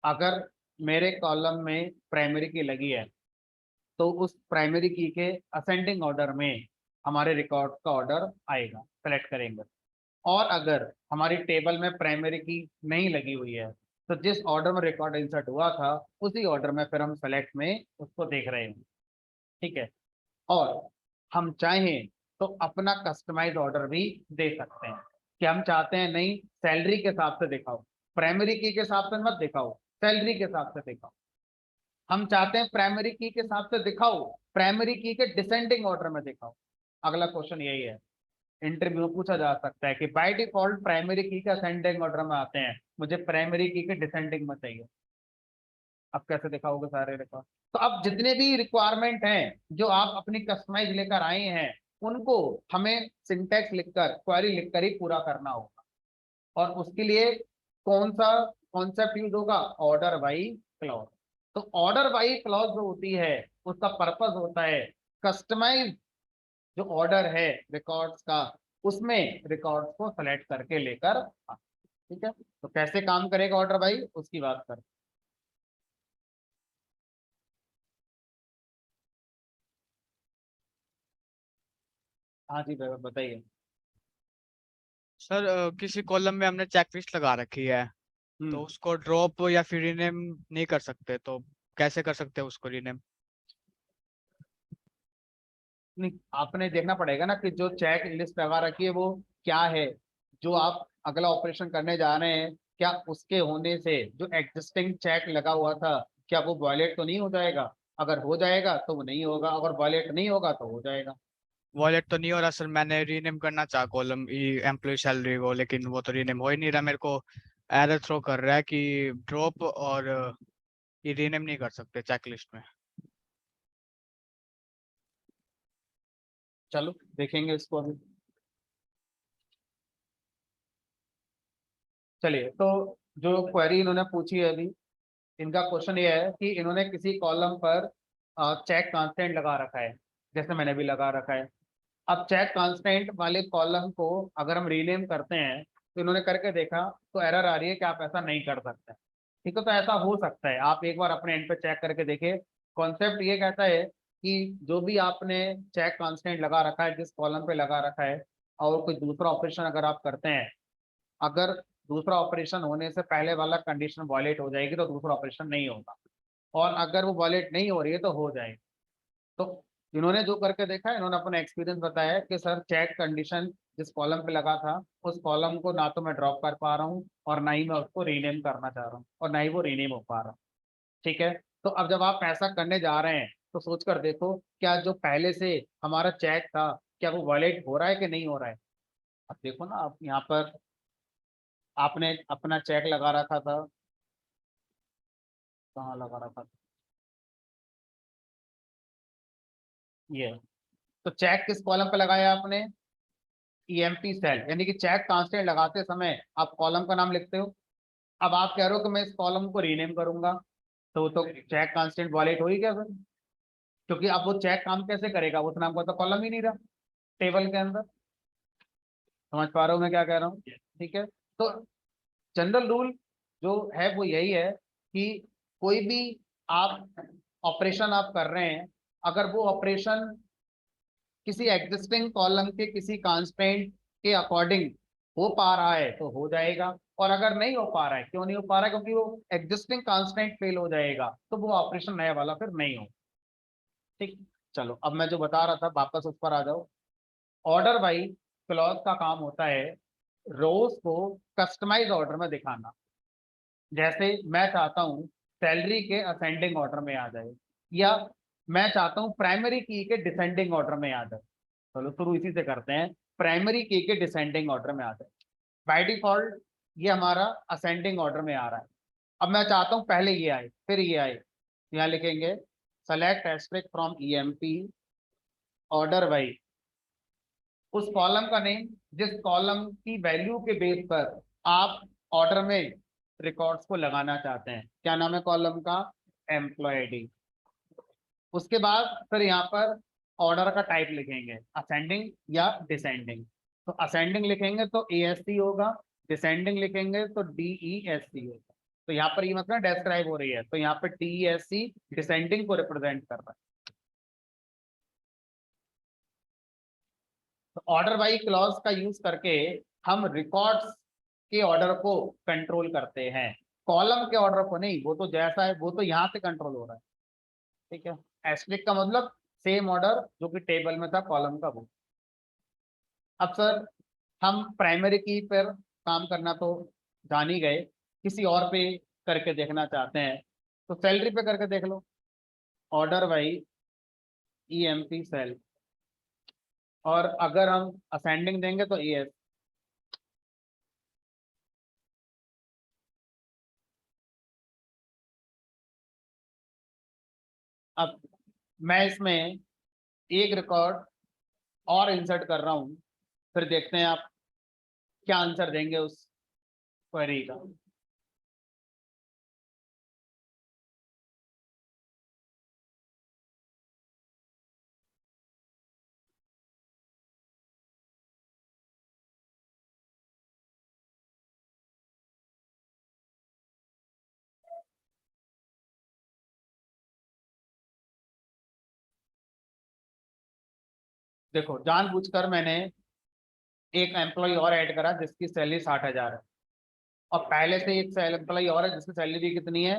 Speaker 1: अगर मेरे कॉलम में प्राइमरी की लगी है तो उस प्राइमरी की के असेंडिंग ऑर्डर में हमारे रिकॉर्ड का ऑर्डर आएगा, सेलेक्ट करेंगे। और अगर हमारी टेबल में प्राइमरी की नहीं लगी हुई है तो जिस ऑर्डर में रिकॉर्ड इंसर्ट हुआ था उसी ऑर्डर में फिर हम सेलेक्ट में उसको देख रहे हैं। ठीक है, और हम चाहें तो अपना कस्टमाइज ऑर्डर भी दे सकते हैं कि हम चाहते हैं नहीं, सैलरी के हिसाब से दिखाओ, प्राइमरी की के हिसाब से मत दिखाओ, सैलरी के हिसाब से दिखाओ। हम चाहते हैं प्राइमरी की के हिसाब से दिखाओ, प्राइमरी की के डिसेंडिंग ऑर्डर में दिखाओ। अगला क्वेश्चन यही है, इंटरव्यू में पूछा जा सकता है कि बाय डिफॉल्ट प्राइमरी की के असेंडिंग ऑर्डर में आते हैं, मुझे प्राइमरी की के डिसेंडिंग में चाहिए। अब कैसे दिखाओगे सारे रिकॉर्ड? तो अब जितने भी रिक्वायरमेंट हैं जो आप अपनी कस्टमाइज लेकर आए हैं उनको हमें सिंटैक्स लिखकर, क्वेरी लिखकर ही पूरा करना होगा। और उसके लिए कौन सा कॉन्सेप्ट यूज होगा? Order by clause. तो ऑर्डर बाई क्लॉज जो होती है उसका पर्पस होता है कस्टमाइज जो ऑर्डर है रिकॉर्ड्स का, उसमें रिकॉर्ड्स को सेलेक्ट करके लेकर ठीक है, तो कैसे काम करेगा ऑर्डर बाई उसकी बात कर। हाँ जी बताइए।
Speaker 3: सर किसी कॉलम में हमने चेकलिस्ट लगा रखी है, तो
Speaker 1: हम्म,
Speaker 3: उसको ड्रॉप या फिर रीनेम नहीं कर सकते, तो कैसे कर सकते हैं उसको रीनेम?
Speaker 1: नहीं, आपने देखना पड़ेगा ना कि जो चेक लिस्ट लगा रखी है वो क्या है। जो आप अगला ऑपरेशन करने जा रहे हैं, क्या उसके होने से जो एग्जिस्टिंग चेक लगा हुआ था क्या वो वॉयलेट तो नहीं हो जाएगा? अगर हो जाएगा तो वो नहीं होगा, अगर वॉयलेट नहीं होगा तो हो जाएगा।
Speaker 3: वॉलेट तो नहीं हो रहा सर, मैंने रीनेम करना चाहा कॉलम एम्प्लॉय सैलरी को, लेकिन वो तो रीनेम हो ही नहीं रहा, मेरे को एरर थ्रो कर रहा है कि ड्रॉप और ये रीनेम नहीं कर सकते चेकलिस्ट में।
Speaker 1: चलो देखेंगे इसको अभी। चलिए, तो जो क्वेरी इन्होंने पूछी है अभी, इनका क्वेश्चन ये है कि इन्होंने किसी कॉलम पर चेक कांस्टेंट लगा रखा है, जैसे मैंने भी लगा रखा है। अब चेक कांस्टेंट वाले कॉलम को अगर हम रीनेम करते हैं, तो इन्होंने करके देखा तो एरर आ रही है कि आप ऐसा नहीं कर सकते। ठीक है, तो ऐसा हो सकता है, आप एक बार अपने एंड पे चेक करके देखिए। कॉन्सेप्ट ये कहता है कि जो भी आपने चेक कांस्टेंट लगा रखा है, जिस कॉलम पे लगा रखा है, और कोई दूसरा ऑपरेशन अगर आप करते हैं, अगर दूसरा ऑपरेशन होने से पहले वाला कंडीशन वॉलेट हो जाएगी तो दूसरा ऑपरेशन नहीं होगा, और अगर वो वॉलेट नहीं हो रही है तो हो जाएगी। तो इन्होंने जो करके देखा है, इन्होंने अपना एक्सपीरियंस बताया है कि सर चेक कंडीशन जिस कॉलम पे लगा था, उस कॉलम को ना तो मैं ड्रॉप कर पा रहा हूँ, और ना ही मैं उसको रीनेम करना चाह रहा हूँ, और ना ही वो रीनेम हो पा रहा। ठीक है, तो अब जब आप ऐसा करने जा रहे हैं तो सोच कर देखो, क्या जो पहले से हमारा चेक था, क्या वो वॉलेट हो रहा है कि नहीं हो रहा है। अब देखो ना, आप यहाँ पर आपने अपना चेक लगा रखा था, कहाँ लगा रखा था, ये। तो चेक किस कॉलम पे लगाया आपने, ईएमपी सेल, यानी कि चेक कांस्टेंट लगाते समय आप कॉलम का नाम लिखते हो। अब आप कह रहे हो कि मैं इस कॉलम को रीनेम करूंगा, तो चेक कांस्टेंट वॉलेट हो ही क्या सर, क्योंकि अब वो चेक काम कैसे करेगा, उस नाम का तो कॉलम ही नहीं रहा टेबल के अंदर। समझ पा रहे हो मैं क्या कह रहा हूँ। ठीक है, तो जनरल रूल जो है वो यही है कि कोई भी आप ऑपरेशन आप कर रहे हैं, अगर वो ऑपरेशन किसी एग्जिस्टिंग कॉलम के किसी कांस्टेंट के अकॉर्डिंग हो पा रहा है तो हो जाएगा, और अगर नहीं हो पा रहा है, क्यों नहीं हो पा रहा है, क्योंकि वो एग्जिस्टिंग कांस्टेंट फेल हो जाएगा, तो वो ऑपरेशन नया वाला फिर नहीं हो। ठीक, चलो अब मैं जो बता रहा था वापस उस पर आ जाओ। ऑर्डर बाई क्लॉज का काम होता है रोज को कस्टमाइज ऑर्डर में दिखाना। जैसे मैं चाहता हूँ सैलरी के असेंडिंग ऑर्डर में आ जाए, या मैं चाहता हूँ प्राइमरी की के डिसेंडिंग ऑर्डर में आ जाए। चलो शुरू इसी से करते हैं, प्राइमरी की के डिसेंडिंग ऑर्डर में आ जाए। बाय डिफॉल्ट ये हमारा असेंडिंग ऑर्डर में आ रहा है। अब मैं चाहता हूँ पहले ये आए फिर ये आए, यहाँ लिखेंगे select asterisk from EMP order by उस कॉलम का नेम जिस कॉलम की वैल्यू के बेस पर आप ऑर्डर में रिकॉर्ड्स को लगाना चाहते हैं। क्या नाम है कॉलम का, एम्प्लॉय डी। उसके बाद फिर यहाँ पर ऑर्डर का टाइप लिखेंगे, असेंडिंग या डिसेंडिंग। तो असेंडिंग लिखेंगे तो ASC होगा, डिसेंडिंग लिखेंगे तो DESC होगा। तो यहाँ पर ये मतलब डिस्क्राइब हो रही है, तो यहाँ पर DESC डिसेंडिंग को रिप्रेजेंट कर रहा है। तो ऑर्डर बाई क्लॉज का यूज करके हम रिकॉर्ड्स के ऑर्डर को कंट्रोल करते हैं, कॉलम के ऑर्डर को नहीं। वो तो जैसा है वो तो यहाँ से कंट्रोल हो रहा है। ठीक है, एस्ट्रिक का मतलब सेम ऑर्डर जो कि टेबल में था कॉलम का वो। अब सर हम प्राइमरी की पर काम करना तो जान ही गए, किसी और पे करके देखना चाहते हैं, तो सैलरी पे करके देख लो, ऑर्डर बाई EMP सेल, और अगर हम असेंडिंग देंगे तो ES। अब मैं इसमें एक रिकॉर्ड और इंसर्ट कर रहा हूं, फिर देखते हैं आप क्या आंसर देंगे उस क्वेरी का। देखो जानबूझकर मैंने एक एम्प्लॉय और ऐड करा जिसकी सैलरी 60,000 है, और पहले से एक एम्प्लॉय और है जिसकी सैलरी कितनी है,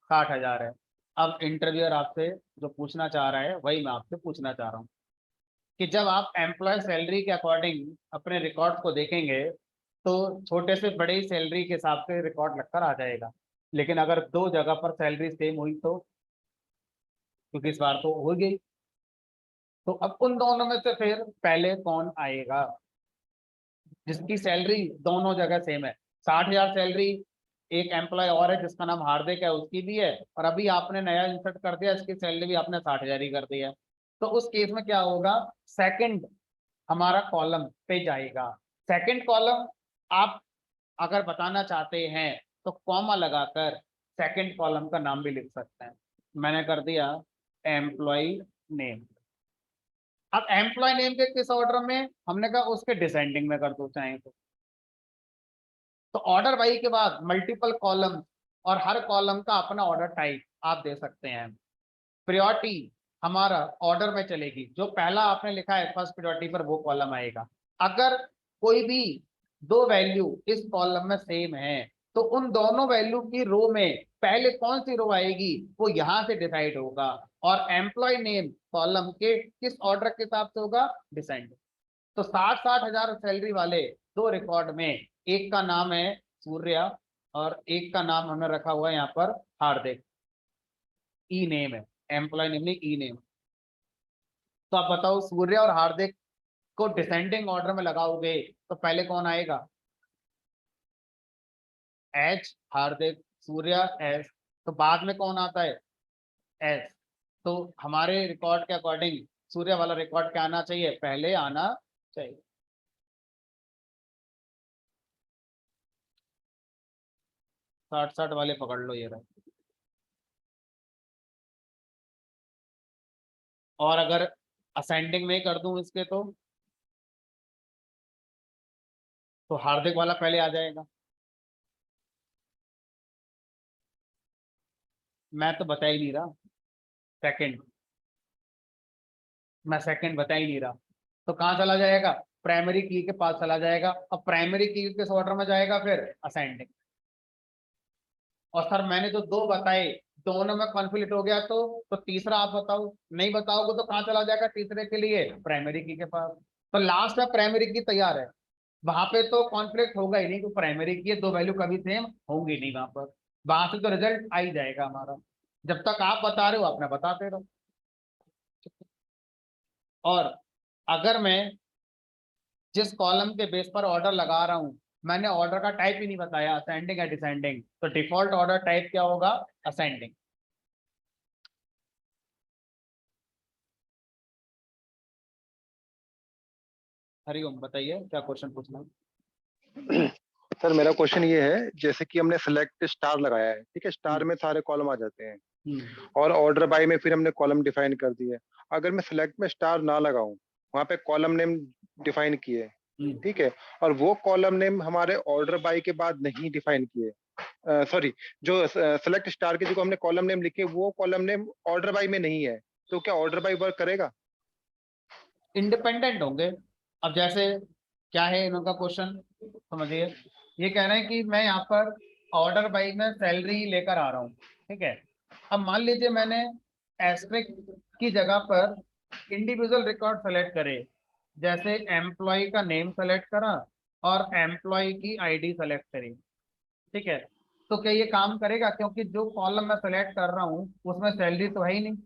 Speaker 1: 60,000 है। अब इंटरव्यूअर आपसे जो पूछना चाह रहा है वही मैं आपसे पूछना चाह रहा हूँ कि जब आप एम्प्लॉय सैलरी के अकॉर्डिंग अपने रिकॉर्ड को देखेंगे, तो छोटे से बड़े सैलरी के हिसाब से रिकॉर्ड लगकर आ जाएगा। लेकिन अगर दो जगह पर सैलरी सेम हुई तो, क्योंकि इस बार तो हो गई, तो अब उन दोनों में से फिर पहले कौन आएगा जिसकी सैलरी दोनों जगह सेम है। 60,000 सैलरी एक एम्प्लॉय और है जिसका नाम हार्दिक है, उसकी भी है, और अभी आपने नया इंसर्ट कर दिया, इसकी सैलरी भी आपने 60,000 ही कर दिया। तो उस केस में क्या होगा, सेकंड हमारा कॉलम पे जाएगा। सेकंड कॉलम आप अगर बताना चाहते हैं तो कॉमा लगाकर सेकंड कॉलम का नाम भी लिख सकते हैं। मैंने कर दिया एम्प्लॉय नेम। अब एम्प्लॉय नेम के किस ऑर्डर में, हमने कहा उसके डिसेंडिंग में कर दो चाहे तो ऑर्डर बाई के बाद मल्टीपल कॉलम और हर कॉलम का अपना ऑर्डर टाइप आप दे सकते हैं। प्रायोरिटी हमारा ऑर्डर में चलेगी, जो पहला आपने लिखा है फर्स्ट प्रायोरिटी पर वो कॉलम आएगा। अगर कोई भी दो वैल्यू इस कॉलम में सेम है तो उन दोनों वैल्यू की रो में पहले कौन सी रो आएगी वो यहां से डिसाइड होगा, और एम्प्लॉय नेम कॉलम के किस ऑर्डर के हिसाब से होगा, डिसेंड। तो 60,000 सैलरी वाले दो रिकॉर्ड में एक का नाम है सूर्या और एक का नाम हमने रखा हुआ है यहाँ पर हार्दिक। ई नेम है, एम्प्लॉय नेम नहीं ई नेम। तो आप बताओ सूर्य और हार्दिक को डिसेंडिंग ऑर्डर में लगाओगे तो पहले कौन आएगा, एच हार्दिक, सूर्य एस, तो बाद में कौन आता है एस। तो हमारे रिकॉर्ड के अकॉर्डिंग सूर्य वाला रिकॉर्ड क्या आना चाहिए, पहले आना चाहिए। साठ साठ वाले पकड़ लो ये रहे। और अगर असेंडिंग में कर दूं इसके तो हार्दिक वाला पहले आ जाएगा। मैं तो बता ही नहीं रहा सेकंड, मैं सेकंड बता ही नहीं रहा। तो कहाँ चला जाएगा, प्राइमरी की के पास चला जाएगा। अब प्राइमरी की किस ऑर्डर में जाएगा, फिर असेंडिंग। और सर मैंने जो दो बताए दोनों में कॉन्फ्लिक्ट हो गया तो तीसरा आप बताओ, नहीं बताओगे तो कहाँ चला जाएगा तीसरे के लिए, प्राइमरी की के पास। तो लास्ट में प्राइमरी की तैयार है, वहां पे तो कॉन्फ्लिक्ट होगा ही नहीं, तो प्राइमरी की दो वैल्यू कभी सेम होंगी नहीं वहां पर, वहां से तो रिजल्ट आ ही जाएगा हमारा। जब तक आप बता रहे हो अपना बताते रहो। और अगर मैं जिस कॉलम के बेस पर ऑर्डर लगा रहा हूं मैंने ऑर्डर का टाइप ही नहीं बताया, असेंडिंग या डिसेंडिंग, तो डिफॉल्ट ऑर्डर टाइप क्या होगा, असेंडिंग। हरिओम बताइए क्या क्वेश्चन पूछना है?
Speaker 4: सर मेरा क्वेश्चन ये है, जैसे कि हमने सेलेक्ट स्टार लगाया है, ठीक है, स्टार में सारे कॉलम आ जाते हैं और ऑर्डर बाय में फिर हमने कॉलम डिफाइन कर दिए। अगर मैं सिलेक्ट में स्टार ना लगाऊं, वहां पे कॉलम नेम डिफाइन किए, ठीक है, और वो कॉलम नेम हमारे ऑर्डर बाय के बाद नहीं डिफाइन किए, सॉरी, जो सेलेक्ट स्टार के जो हमने कॉलम नेम लिखे वो कॉलम नेम ऑर्डर बाय में नहीं है, तो क्या ऑर्डर बाय वर्क करेगा?
Speaker 1: इंडिपेंडेंट होंगे। अब जैसे क्या है इनका क्वेश्चन समझिए, ये कह रहे हैं कि मैं यहाँ पर ऑर्डर बाई में सैलरी लेकर आ रहा हूँ, ठीक है। अब मान लीजिए मैंने एस्ट्रिक की जगह पर इंडिविजुअल रिकॉर्ड सेलेक्ट करे, जैसे एम्प्लॉय का नेम सेलेक्ट करा और एम्प्लॉय की आईडी सेलेक्ट करी, ठीक है। तो क्या ये काम करेगा, क्योंकि जो कॉलम मैं सेलेक्ट कर रहा हूँ उसमें सैलरी तो है ही नहीं,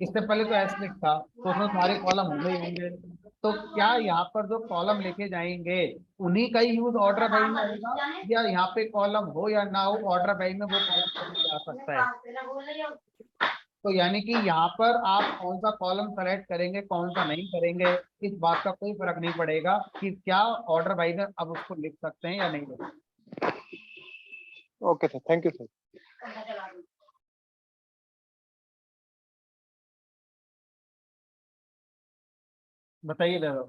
Speaker 1: इससे पहले तो एस्ट्रिक था तो उसमें सारे कॉलम होंगे ही होंगे। तो क्या यहाँ पर जो कॉलम लिखे जाएंगे उन्हीं का ही यूज ऑर्डर बाई में होगा, या यहाँ पे कॉलम हो या ना हो ऑर्डर बाई में वो कॉलम जा सकता है। तो यानी कि यहाँ पर आप कौन सा कॉलम सेलेक्ट करेंगे कौन सा नहीं करेंगे इस बात का कोई फर्क नहीं पड़ेगा कि क्या ऑर्डर बाई में अब उसको लिख सकते हैं या नहीं लिख सकते।
Speaker 4: Okay sir, thank you sir.
Speaker 1: बताइए दादा।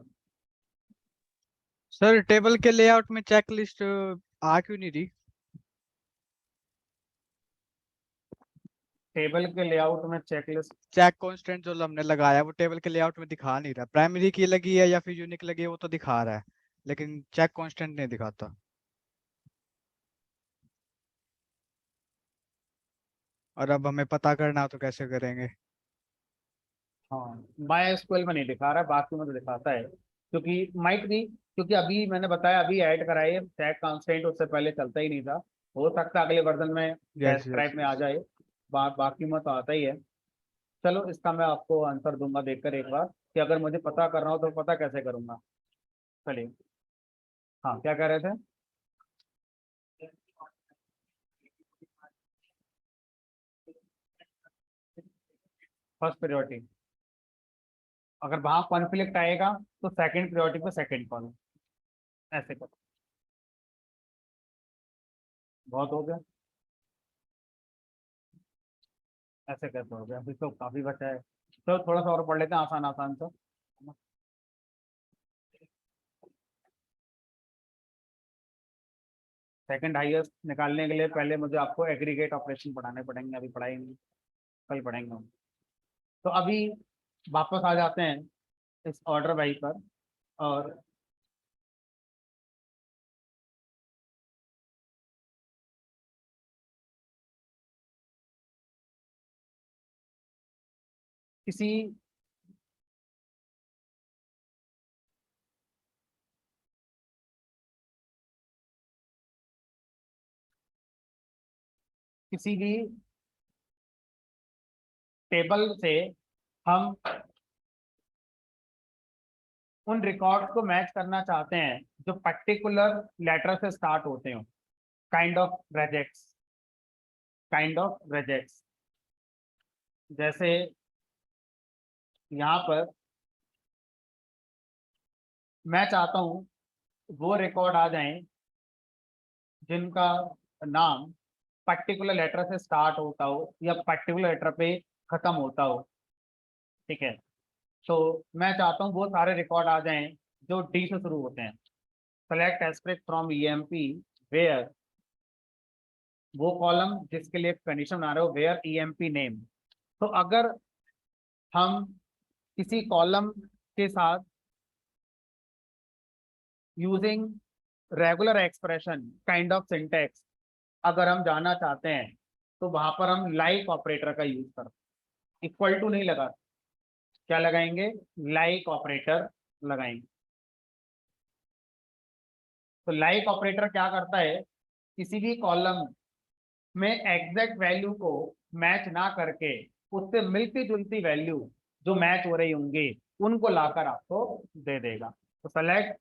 Speaker 3: सर टेबल के लेआउट में चेकलिस्ट आ क्यों नहीं रही?
Speaker 1: टेबल के लेआउट में चेकलिस्ट,
Speaker 3: चेक कांस्टेंट जो हमने लगाया वो टेबल के लेआउट में दिखा नहीं रहा। प्राइमरी की लगी है या फिर यूनिक लगी है वो तो दिखा रहा है, लेकिन चेक कांस्टेंट नहीं दिखाता। और अब हमें पता करना हो तो कैसे करेंगे?
Speaker 1: हाँ माई एसक्यूएल में नहीं दिखा रहा है, बाकी में तो दिखाता है, क्योंकि माइट भी, क्योंकि अभी मैंने बताया अभी ऐड कराए चेक कांस्टेंट, उससे पहले चलता ही नहीं था। हो सकता है अगले वर्जन में
Speaker 3: यस
Speaker 1: टाइप में आ जाए, बाकी में तो आता ही है। चलो इसका मैं आपको आंसर दूंगा देखकर एक बार, कि अगर मुझे पता करना हो तो पता कैसे करूंगा। चलिए, हाँ क्या कह रहे थे? फर्स्ट प्रायोरिटी, अगर वहां कॉन्फ्लिक्ट आएगा तो सेकंड प्रायोरिटी पे सेकंड कॉलम, ऐसे करो। बहुत हो गया, ऐसे कैसे हो गया? अभी तो काफी बचा है। तो थोड़ा सा और पढ़ लेते हैं आसान आसान सा। सेकंड हाईएस्ट निकालने के लिए पहले मुझे आपको एग्रीगेट ऑपरेशन पढ़ाने पड़ेंगे, अभी पढ़ाएंगे, कल पढ़ाएंगे हम। तो अभी वापस आ जाते हैं इस ऑर्डर बाई पर, और किसी किसी भी टेबल से हम उन रिकॉर्ड्स को मैच करना चाहते हैं जो पर्टिकुलर लेटर से स्टार्ट होते हो, काइंड ऑफ रेजेक्ट्स। जैसे यहाँ पर मैं चाहता हूँ वो रिकॉर्ड आ जाएं जिनका नाम पर्टिकुलर लेटर से स्टार्ट होता हो या पर्टिकुलर लेटर पे खत्म होता हो, ठीक है। तो मैं चाहता हूँ वो सारे रिकॉर्ड आ जाएं जो डी से शुरू होते हैं। Select aspect from EMP where, वो कॉलम जिसके लिए कंडीशन बना रहे हो, वेयर ईएमपी नेम। तो अगर हम किसी कॉलम के साथ using regular expression kind of syntax अगर हम जाना चाहते हैं, तो वहां पर हम लाइक ऑपरेटर का यूज करते हैं। इक्वल टू नहीं लगा, क्या लगाएंगे? लाइक ऑपरेटर लगाएंगे। तो लाइक ऑपरेटर क्या करता है? किसी भी कॉलम में एग्जैक्ट वैल्यू को मैच ना करके उससे मिलती जुलती वैल्यू जो मैच हो रही होंगी उनको लाकर आपको दे देगा। तो select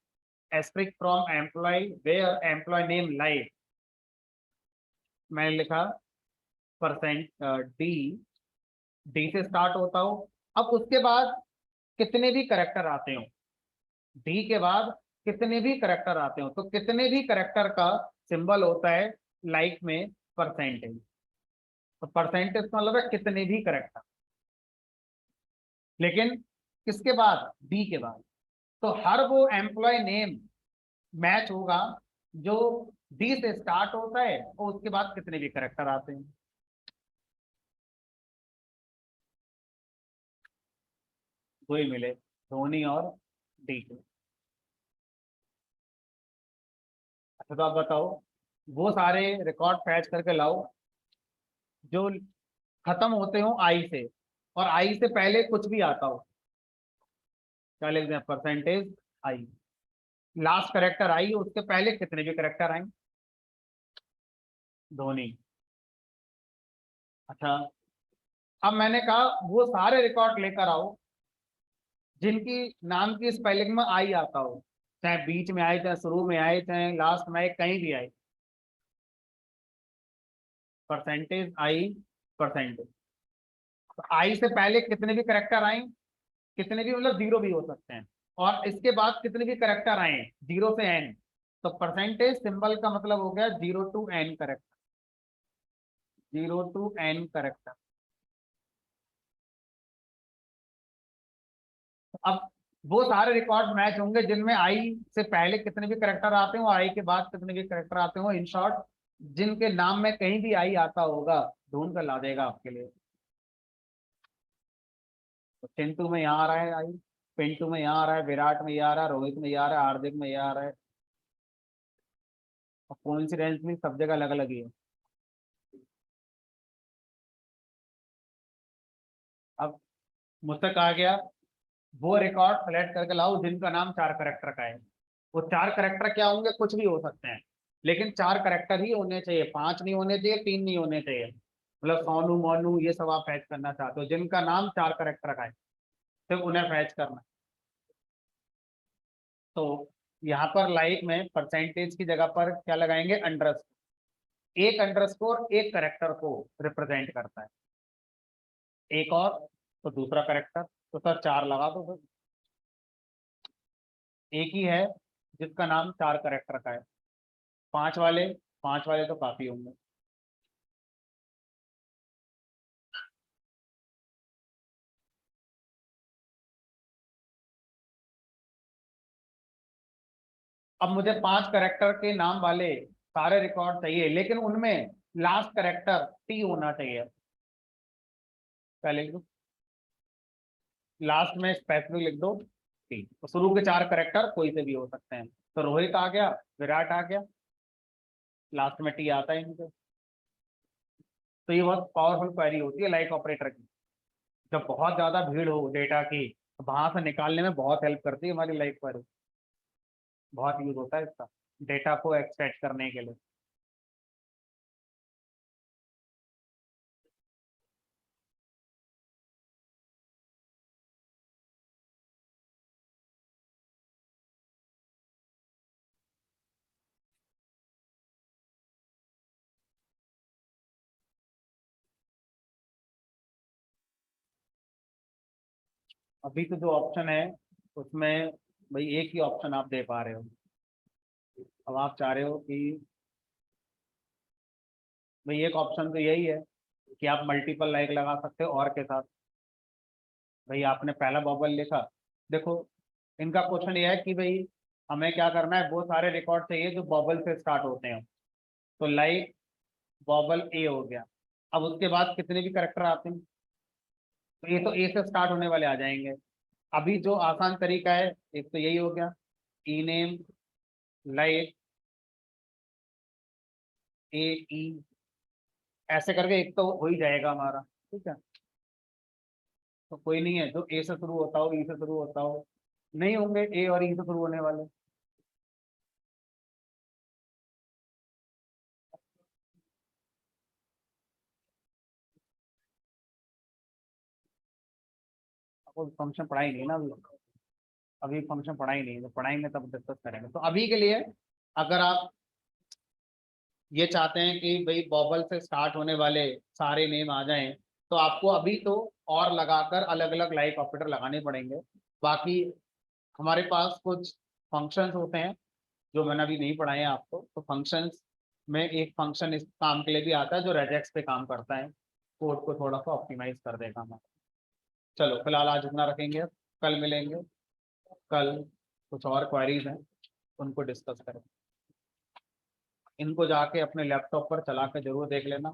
Speaker 1: asterisk from employee where employee name like, मैंने लिखा परसेंट डी, डी से स्टार्ट होता हो। अब उसके बाद कितने भी करेक्टर आते हो, डी के बाद कितने भी करेक्टर आते हो, तो कितने भी करेक्टर का सिंबल होता है लाइक में परसेंटेज। तो परसेंटेज का मतलब है कितने भी करेक्टर, लेकिन किसके बाद? डी के बाद। तो हर वो एम्प्लॉय नेम मैच होगा जो डी से स्टार्ट होता है और उसके बाद कितने भी करेक्टर आते हैं। दो ही मिले, धोनी और डी के। अच्छा तो आप बताओ, वो सारे रिकॉर्ड फैच करके लाओ जो खत्म होते हो आई से, और आई से पहले कुछ भी आता हो। क्या लिख दें? परसेंटेज आई, लास्ट करेक्टर आई, उसके पहले कितने भी करेक्टर आए। धोनी। अच्छा, अब मैंने कहा वो सारे रिकॉर्ड लेकर आओ जिनकी नाम की स्पेलिंग में आई आता हो, चाहे बीच में आए, चाहे शुरू में आए, चाहे लास्ट में आए, कहीं भी आए। परसेंटेज आई, परसेंटेज। तो आई से पहले कितने भी करेक्टर आए, कितने भी मतलब जीरो भी हो सकते हैं, और इसके बाद कितने भी करेक्टर आए जीरो से एन, तो परसेंटेज सिंबल का मतलब हो गया zero to N character, zero to N character. अब वो सारे रिकॉर्ड मैच होंगे जिनमें आई से पहले कितने भी करेक्टर आते हो, आई के बाद कितने भी करेक्टर आते हो, इन शॉर्ट जिनके नाम में कहीं भी आई आता होगा ढूंढ कर ला देगा आपके लिए। तो चिंटू में यहाँ आ रहा है आई, पिंटू में यहाँ आ रहा है, विराट में ये आ रहा है, रोहित में ये आ रहा है, हार्दिक में ये आ रहा है। और कोइंसिडेंटली सब जगह अलग अलग ही है। अब मुझसे कहा गया वो रिकॉर्ड सेलेक्ट करके लाओ जिनका नाम चार करेक्टर का है। वो चार करेक्टर क्या होंगे? कुछ भी हो सकते हैं, लेकिन चार करेक्टर ही होने चाहिए, पांच नहीं होने चाहिए, तीन नहीं होने चाहिए। मतलब सोनू मोनू ये सब आप फैच करना चाहते हो, जिनका नाम 4 कैरेक्टर का है सिर्फ उन्हें फैच करना है। तो यहाँ पर लाइक में परसेंटेज की जगह पर क्या लगाएंगे, अंडरस्कोर। एक अंडरस्कोर एक कैरेक्टर को रिप्रेजेंट करता है, एक और तो दूसरा कैरेक्टर, तो सर 4 लगा दो फिर। एक ही है जिसका नाम 4 कैरेक्टर का है, 5 वाले, 5 वाले तो काफी होंगे। अब मुझे 5 कैरेक्टर के नाम वाले सारे रिकॉर्ड चाहिए, लेकिन उनमें लास्ट कैरेक्टर टी होना चाहिए। पहले लिख दो, लास्ट में स्पेसिफिक लिख दो टी। तो शुरू के 4 कैरेक्टर कोई से भी हो सकते हैं, तो रोहित आ गया, विराट आ गया, लास्ट में टी आता है इनके। तो ये बहुत पावरफुल क्वेरी होती है लाइक ऑपरेटर की। जब बहुत ज्यादा भीड़ हो डेटा की, तो वहां से निकालने में बहुत हेल्प करती है हमारी लाइक क्वेरी, बहुत यूज होता है इसका डेटा को एक्सट्रैक्ट करने के लिए। अभी तो जो ऑप्शन है उसमें भाई एक ही ऑप्शन आप दे पा रहे हो। अब आप चाह रहे हो कि भाई एक ऑप्शन तो यही है कि आप मल्टीपल लाइक लगा सकते हो और के साथ। भाई आपने पहला बबल लिखा, देखो इनका क्वेश्चन ये है कि भाई हमें क्या करना है, वो सारे रिकॉर्ड चाहिए जो बबल से स्टार्ट होते हैं। तो लाइक बबल ए हो गया, अब उसके बाद कितने भी करेक्टर आते हैं तो ये तो ए से स्टार्ट होने वाले आ जाएंगे। अभी जो आसान तरीका है एक तो यही हो गया, ई नेम लाइक ए ई, ऐसे करके एक तो हो ही जाएगा हमारा। ठीक है, तो कोई नहीं है जो ए से शुरू होता हो ई से शुरू होता हो, नहीं होंगे ए और ई से शुरू होने वाले। अब फंक्शन पढ़ा ही नहीं ना अभी, अभी फंक्शन पढ़ा ही नहीं, तो पढ़ाएंगे तब डिस्कस करेंगे। तो अभी के लिए अगर आप ये चाहते हैं कि भाई बॉबल से स्टार्ट होने वाले सारे नेम आ जाएं, तो आपको अभी तो और लगाकर अलग अलग लाइक ऑपरेटर लगाने पड़ेंगे। बाकी हमारे पास कुछ फंक्शंस होते हैं जो मैंने अभी नहीं पढ़ाए हैं आपको। तो फंक्शंस में एक फंक्शन इस काम के लिए भी आता है जो रेजेक्स पे काम करता है, कोड को थोड़ा सा ऑप्टिमाइज कर देगा हमारा। चलो फिलहाल आज इतना रखेंगे, कल मिलेंगे। कल कुछ और क्वेरीज हैं उनको डिस्कस करें। इनको जाके अपने लैपटॉप पर चला के जरूर देख लेना।